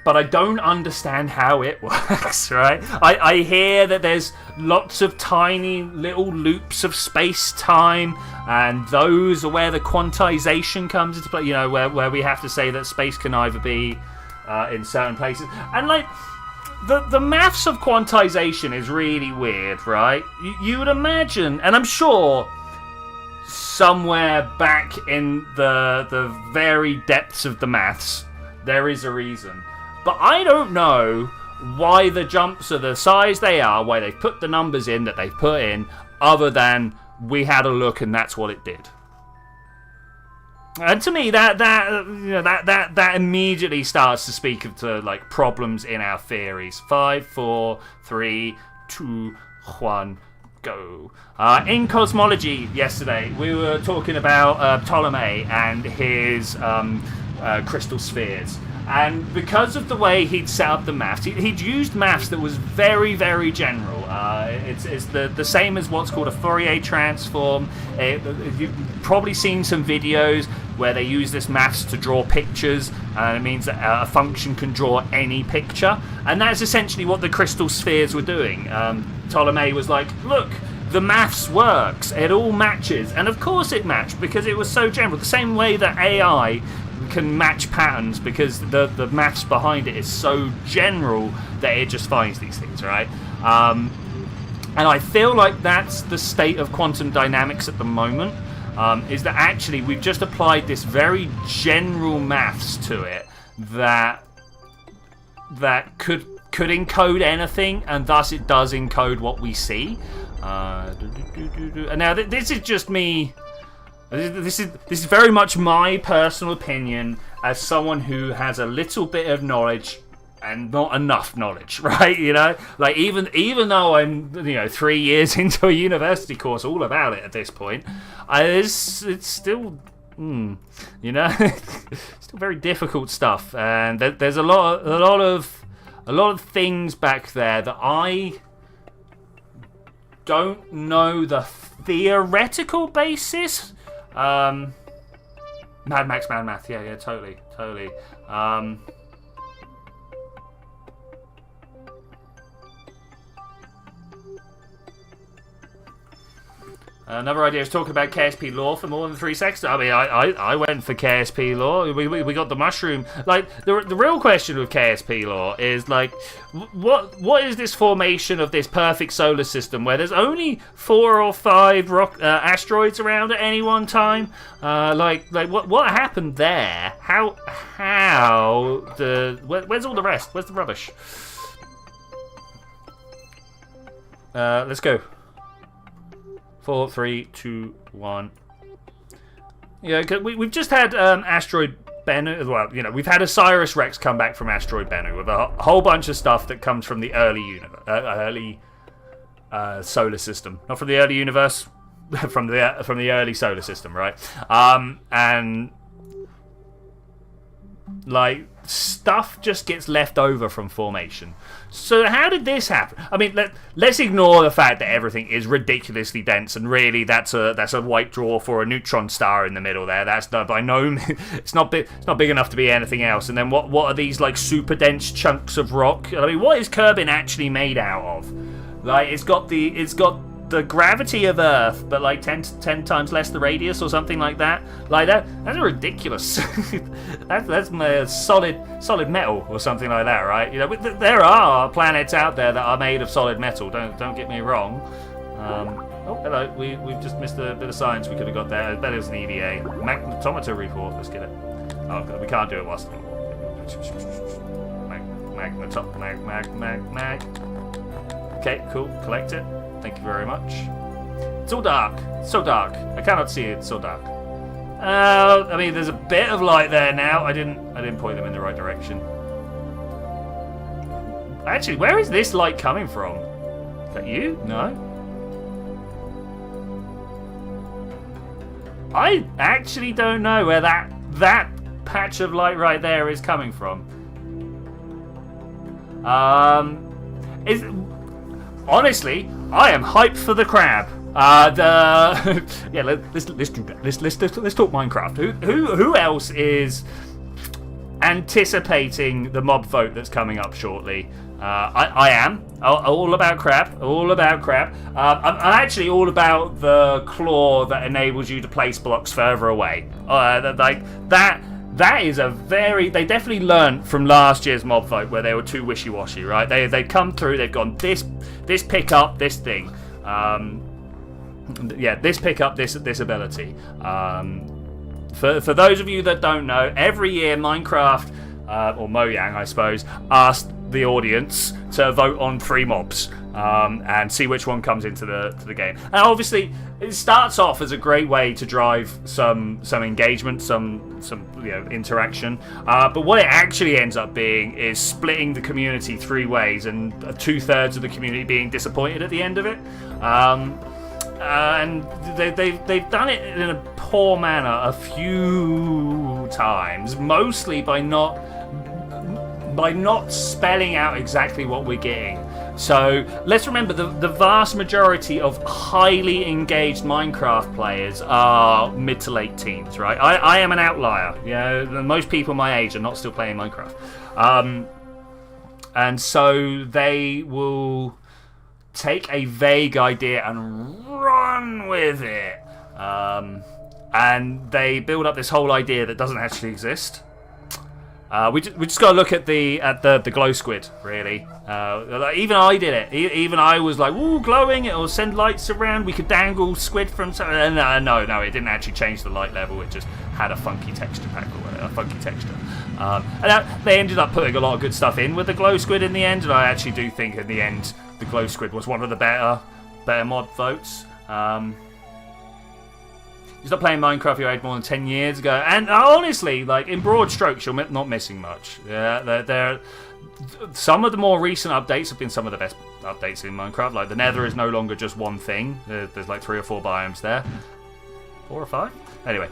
But I don't understand how it works, right? I hear that there's lots of tiny little loops of space-time, and those are where the quantization comes into play, you know, where we have to say that space can either be in certain places. And, like, the maths of quantization is really weird, right? You would imagine, and I'm sure somewhere back in the very depths of the maths, there is a reason. But I don't know why the jumps are the size they are, why they've put the numbers in that they've put in, other than we had a look and that's what it did. And to me, that immediately starts to speak of like problems in our theories. 5, 4, 3, 2, 1, go. In cosmology yesterday, we were talking about Ptolemy and his crystal spheres. And because of the way he'd set up the maths, he'd used maths that was very, very general. It's the same as what's called a Fourier transform. You've probably seen some videos where they use this maths to draw pictures, and it means that a function can draw any picture. And that's essentially what the crystal spheres were doing. Ptolemy was like, look, the maths works, it all matches. And of course it matched, because it was so general. The same way that AI can match patterns because the maths behind it is so general that it just finds these things, right? And I feel like that's the state of quantum dynamics at the moment, is that actually we've just applied this very general maths to it that could encode anything, and thus it does encode what we see. And now this is just me. This is very much my personal opinion as someone who has a little bit of knowledge and not enough knowledge, right? You know, like even though I'm 3 years into a university course all about it at this point, it's still still very difficult stuff, and there's a lot of things back there that I don't know the theoretical basis. Mad Max, Mad Math, yeah, totally. Another idea is talking about KSP lore for more than 3 seconds. I mean, I went for KSP lore. We got the mushroom. Like the real question with KSP lore is like, what is this formation of this perfect solar system where there's only 4 or 5 asteroids around at any one time? Like what happened there? Where's all the rest? Where's the rubbish? Let's go. 4, 3, 2, 1. Yeah, cause we've just had Asteroid Bennu. Well, we've had Osiris Rex come back from Asteroid Bennu with a whole bunch of stuff that comes from the early solar system, not from the early universe, from the early solar system, right? And like stuff just gets left over from formation. So how did this happen? I mean, let's ignore the fact that everything is ridiculously dense, and really that's a white dwarf or a neutron star in the middle there. That's by no means, it's not big enough to be anything else. And then what are these like super dense chunks of rock? I mean, what is Kerbin actually made out of? Like it's got the gravity of Earth, but like 10 times less the radius or something like that. Like that's ridiculous. that's solid metal or something like that, right? There are planets out there that are made of solid metal. Don't get me wrong. Oh, hello. We've just missed a bit of science we could have got there. I bet it was an EVA magnetometer report. Let's get it. Oh God, we can't do it whilst. Mag. Okay, cool. Collect it. Thank you very much. It's all dark. So dark. I cannot see it. It's so dark. I mean, there's a bit of light there now. I didn't point them in the right direction. Actually, where is this light coming from? Is that you? No. I actually don't know where that patch of light right there is coming from. Honestly, I am hyped for the crab. Yeah, let's do that. Let's talk Minecraft. Who else is anticipating the mob vote that's coming up shortly? I am all about crab. I'm actually all about the claw that enables you to place blocks further away. Like that. That is they definitely learned from last year's mob vote where they were too wishy-washy, right? They come through, they've gone this pick up this thing. This pick up this ability. For those of you that don't know, every year Minecraft, or Mojang I suppose, asked the audience to vote on 3 mobs. And see which one comes into the game. And obviously, it starts off as a great way to drive some engagement, some interaction. But what it actually ends up being is splitting the community 3 ways, and 2/3 of the community being disappointed at the end of it. And they've done it in a poor manner a few times, mostly by not spelling out exactly what we're getting. So let's remember the vast majority of highly engaged Minecraft players are mid to late teens, right? I am an outlier. Most people my age are not still playing Minecraft. And so they will take a vague idea and run with it. and they build up this whole idea that doesn't actually exist. We just got to look at the glow squid, really. Like, even I did it. Even I was like, "Ooh, glowing! It'll send lights around. We could dangle squid from." No, it didn't actually change the light level. It just had a funky texture pack or whatever, a funky texture. And they ended up putting a lot of good stuff in with the glow squid in the end. And I actually do think in the end the glow squid was one of the better mod votes. You stopped playing Minecraft you had more than 10 years ago, and honestly, like, in broad strokes, you're not missing much. Yeah, some of the more recent updates have been some of the best updates in Minecraft. Like, the Nether is no longer just one thing. There's like 3 or 4 biomes there, 4 or 5. Anyway,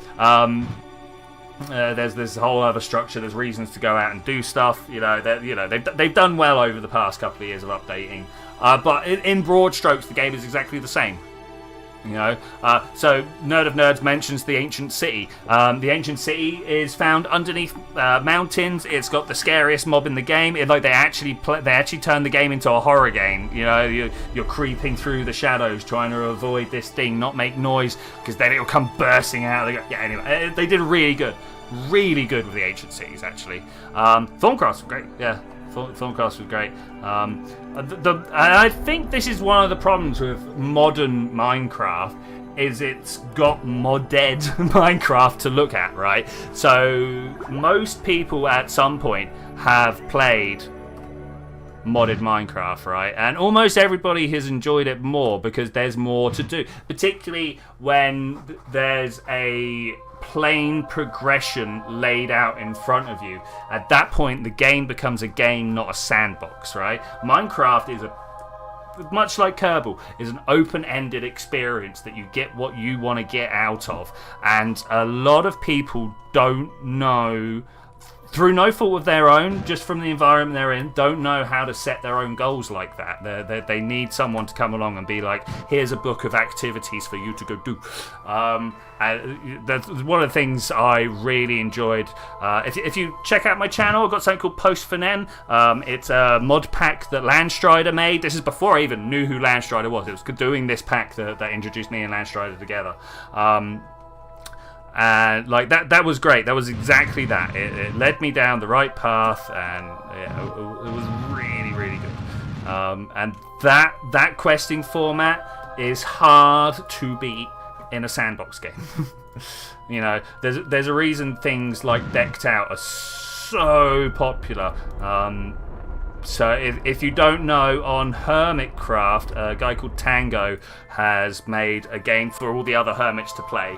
there's this whole other structure. There's reasons to go out and do stuff. They've done well over the past couple of years of updating. But in broad strokes, the game is exactly the same. So Nerd of Nerds mentions the ancient city. The ancient city is found underneath mountains. It's got the scariest mob in the game. They actually turn the game into a horror game. You're creeping through the shadows, trying to avoid this thing, not make noise, because then it'll come bursting out. Anyway, they did really good with the ancient cities. Actually, Thorncross was great. Yeah. Thorncross was great. I think this is one of the problems with modern Minecraft, is it's got modded Minecraft to look at, right? So most people at some point have played modded Minecraft, right? And almost everybody has enjoyed it more because there's more to do, particularly when there's a plain progression laid out in front of you. At that point, the game becomes a game, not a sandbox, right? Minecraft is much like Kerbal, is an open-ended experience that you get what you want to get out of, and a lot of people don't know, through no fault of their own, just from the environment they're in, don't know how to set their own goals like that. They need someone to come along and be like, here's a book of activities for you to go do. That's one of the things I really enjoyed. If you check out my channel, I've got something called Post for Nem. It's a mod pack that Landstrider made. This is before I even knew who Landstrider was. It was doing this pack that introduced me and Landstrider together. And like that was great. That was exactly that. It led me down the right path, and it was really, really good. And that questing format is hard to beat in a sandbox game. There's a reason things like Decked Out are so popular. So if you don't know, on Hermitcraft, a guy called Tango has made a game for all the other hermits to play.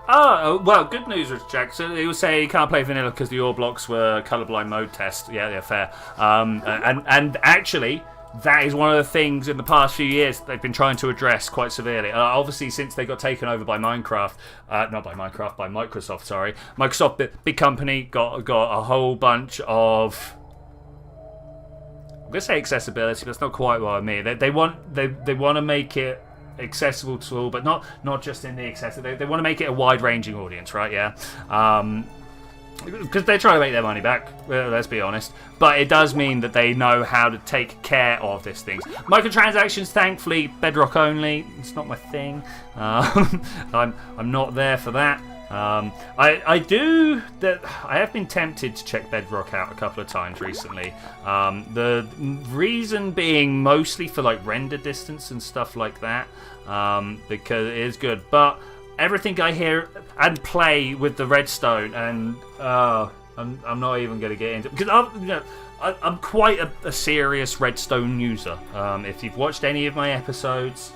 Well, good news, Rich Jack. So he was saying he can't play vanilla because the ore blocks were colorblind mode test. Yeah, fair. And actually, that is one of the things in the past few years they've been trying to address quite severely. Obviously, since they got taken over by by Microsoft, sorry. Microsoft, big company, got a whole bunch of, I'm going to say accessibility, but that's not quite what I mean. They want to make it accessible to all, but not just in the accessible. They want to make it a wide-ranging audience, right? Yeah. Because they're trying to make their money back, let's be honest. But it does mean that they know how to take care of these things. Microtransactions, thankfully, Bedrock only. It's not my thing. I'm not there for that. I have been tempted to check Bedrock out a couple of times recently. The reason being mostly for like render distance and stuff like that, because it is good. But everything I hear and play with the redstone, and I'm not even going to get into it, because I'm quite a serious redstone user. If you've watched any of my episodes,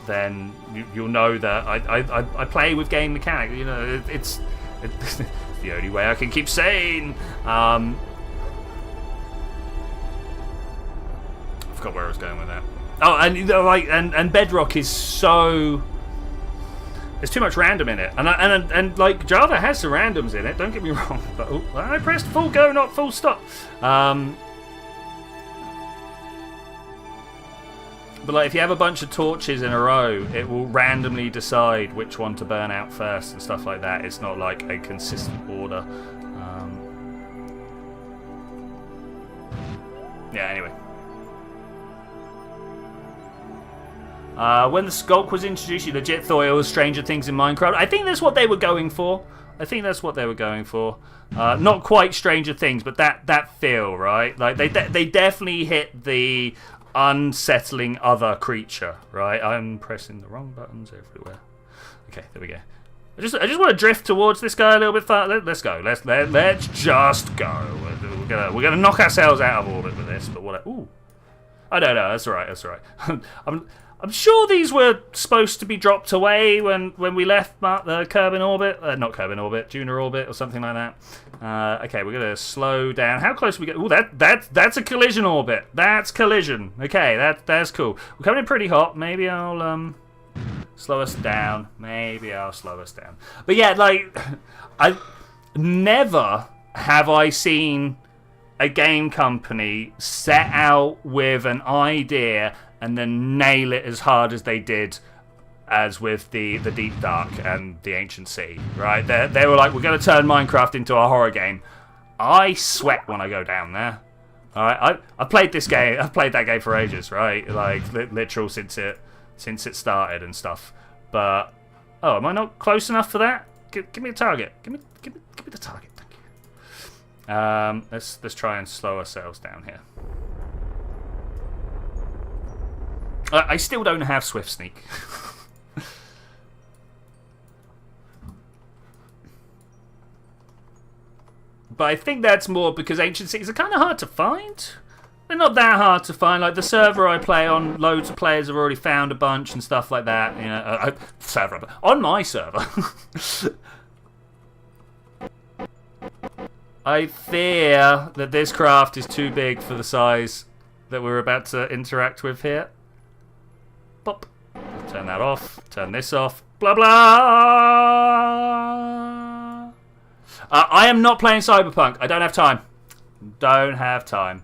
then you'll know that I play with game mechanics. It's the only way I can keep sane. I forgot where I was going with that. Oh, and Bedrock is so. There's too much random in it, and like Java has some randoms in it. Don't get me wrong, but I pressed full go, not full stop. But like, if you have a bunch of torches in a row, it will randomly decide which one to burn out first and stuff like that. It's not like a consistent order. Yeah. Anyway. When the Skulk was introduced, you legit thought it was Stranger Things in Minecraft. I think that's what they were going for. Not quite Stranger Things, but that feel, right? Like they definitely hit the unsettling other creature, right? I'm pressing the wrong buttons everywhere. Okay, there we go. I just want to drift towards this guy a little bit further. Let's go. Let's just go. We're gonna knock ourselves out of orbit with this. But what? Ooh. Oh no, that's all right. That's all right. I'm sure these were supposed to be dropped away when we left the Kerbal orbit. Not Kerbal orbit, Duna orbit or something like that. Okay, we're gonna slow down. How close are we get? Ooh, that's a collision orbit. That's collision. Okay, that's cool. We're coming in pretty hot. Maybe I'll slow us down. But yeah, like I never have I seen a game company set out with an idea and then nail it as hard as they did as with the Deep Dark and the Ancient Sea, right? They were like, we're going to turn Minecraft into a horror game. I sweat when I go down there. All right, I played this game. I've played that game for ages, right? Like literal since it started and stuff. But oh, am I not close enough for that? Give me a target. Give me the target. Thank you. Let's try and slow ourselves down here. I still don't have Swift Sneak. But I think that's more because Ancient Cities are kind of hard to find. They're not that hard to find. Like the server I play on, loads of players have already found a bunch and stuff like that. You know, on my server. I fear that this craft is too big for the size that we're about to interact with here. Pop. Turn that off. Turn this off. Blah, blah. I am not playing Cyberpunk. I don't have time.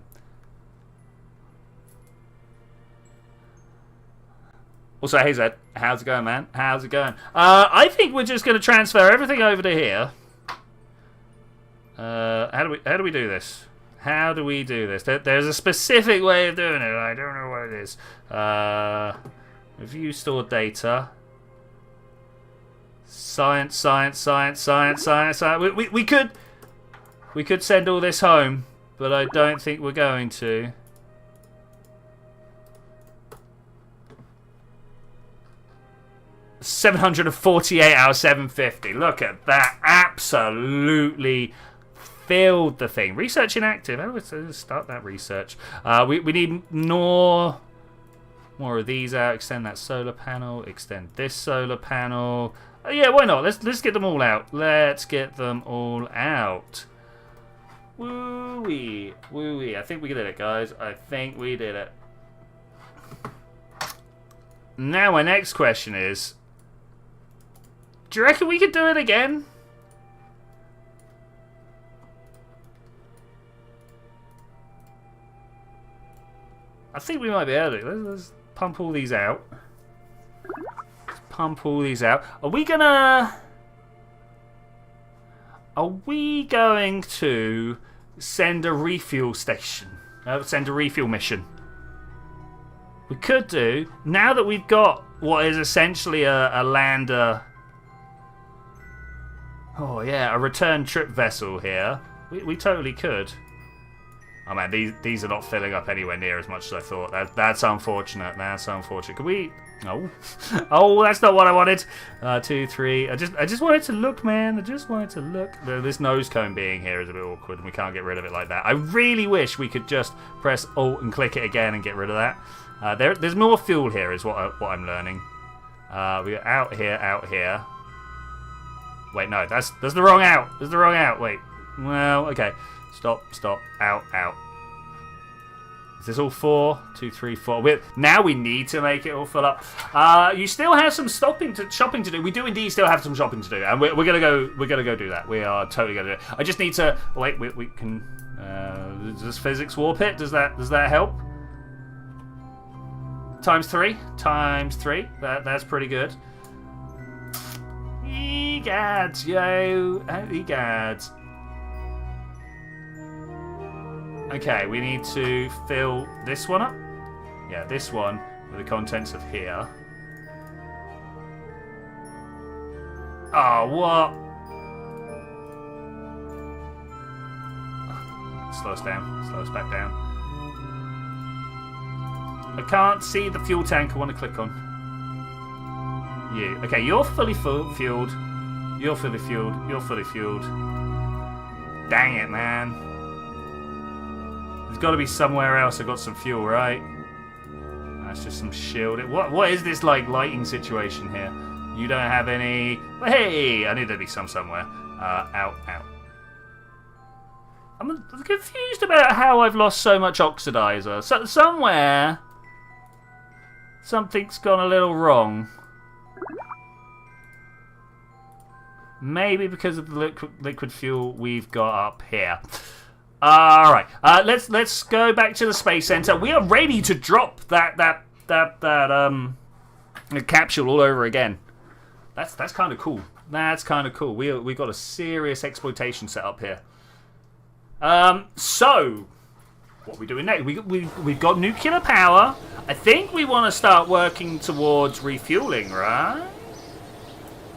Also, hey Zed, how's it going, man? How's it going? I think we're just going to transfer everything over to here. How do we do this? There's a specific way of doing it. I don't know what it is. Review stored data. Science. We could send all this home, but I don't think we're going to. $748 out of 750. Look at that. Absolutely filled the thing. Research inactive. Let's start that research. We need more of these out. Extend that solar panel. Extend this solar panel. Yeah, why not? Let's get them all out. Woo-wee. I think we did it, guys. I think we did it. Now my next question is, do you reckon we could do it again? I think we might be able to. Let's pump all these out. Are we going to send a refuel station? Send a refuel mission? We could do. Now that we've got what is essentially a lander. Oh yeah, a return trip vessel here. We totally could. Oh man, these are not filling up anywhere near as much as I thought. That's unfortunate. Could we? No. Oh, that's not what I wanted. 2, 3. I just wanted to look, man. This nose cone being here is a bit awkward, and we can't get rid of it like that. I really wish we could just press Alt and click it again and get rid of that. There's more fuel here, is what I'm learning. We're out here. Wait, no, that's the wrong out. Wait. Well, okay. Stop. Out. Is this all 4? 2, 3, 4. Now we need to make it all fill up. You still have some shopping to do. We do indeed still have some shopping to do, and we're gonna go do that. We are totally gonna do it. I just need to wait. We can. Does physics warp it? Does that help? Times 3. That's pretty good. Egads, yo. Egads. Okay, we need to fill this one up. Yeah, this one with the contents of here. Oh, what? Slow us down. Slow us back down. I can't see the fuel tank I want to click on. You. Okay, you're fully fueled. You're fully fueled. You're fully fueled. Dang it, man. There's got to be somewhere else I got some fuel, right? That's just some shield. What is this, like, lighting situation here? You don't have any... Hey! I need there to be some somewhere. Out. I'm confused about how I've lost so much oxidizer. So, somewhere... something's gone a little wrong. Maybe because of the liquid fuel we've got up here. Alright, let's go back to the Space Center. We are ready to drop that capsule all over again. That's kind of cool. That's kind of cool. We got a serious exploitation set up here. So what are we doing next? We've got nuclear power. I think we want to start working towards refueling, right?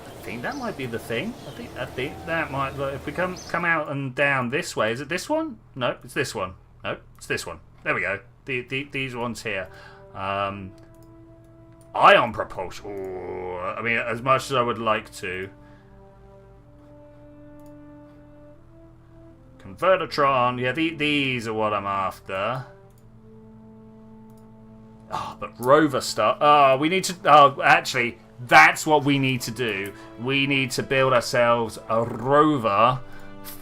I think that might be the thing. I think that might. If we come out and down this way, is it this one? No, it's this one. No, it's this one. There we go. These ones here. Ion propulsion. Ooh, I mean, as much as I would like to. Convertitron. Yeah, these are what I'm after. Oh, but rover stuff. Oh, we need to. Oh, actually. That's what we need to do. We need to build ourselves a rover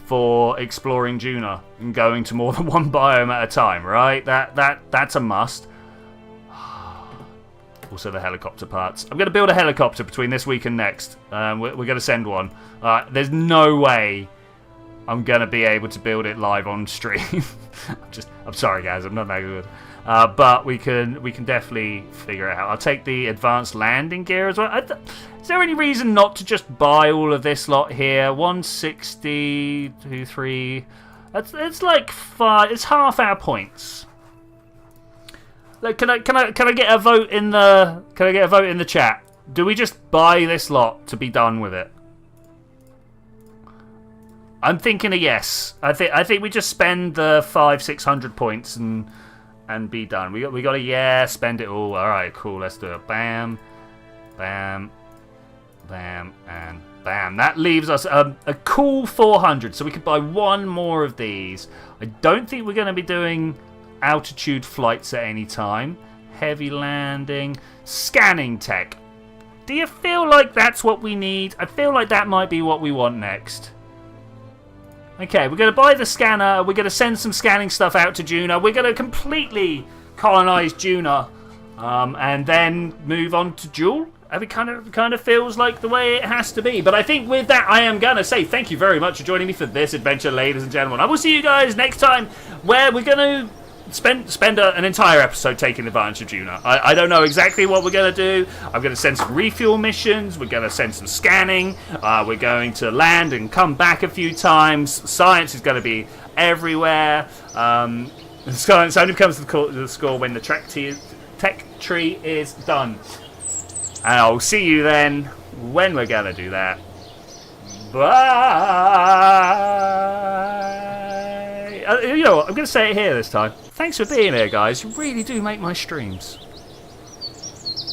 for exploring Duna and going to more than one biome at a time, right? That's a must. Also the helicopter parts. I'm going to build a helicopter between this week and next. We're going to send one. There's no way I'm going to be able to build it live on stream. I'm sorry guys, I'm not that good. But we can definitely figure it out. I'll take the advanced landing gear as well. Is there any reason not to just buy all of this lot here? 160, 2, 3. It's like 5. It's half our points. Like, can I get a vote in the? Can I get a vote in the chat? Do we just buy this lot to be done with it? I'm thinking a yes. I think we just spend the 500-600 points and be done. We got a spend it all. All right, cool. Let's do it. Bam, bam, bam, and bam. That leaves us a cool 400. So we could buy one more of these. I don't think we're going to be doing altitude flights at any time. Heavy landing, scanning tech. Do you feel like that's what we need? I feel like that might be what we want next. Okay, we're going to buy the scanner. We're going to send some scanning stuff out to Duna. We're going to completely colonize Duna, and then move on to Jool. It kind of feels like the way it has to be. But I think with that, I am going to say thank you very much for joining me for this adventure, ladies and gentlemen. I will see you guys next time, where we're going to spend an entire episode taking advantage of Duna. I don't know exactly what we're going to do. I'm going to send some refuel missions. We're going to send some scanning. We're going to land and come back a few times. Science is going to be everywhere. Science only comes to the score when the tech tree is done. And I'll see you then when we're going to do that. Bye. You know what? I'm going to say it here this time. Thanks for being here, guys. You really do make my streams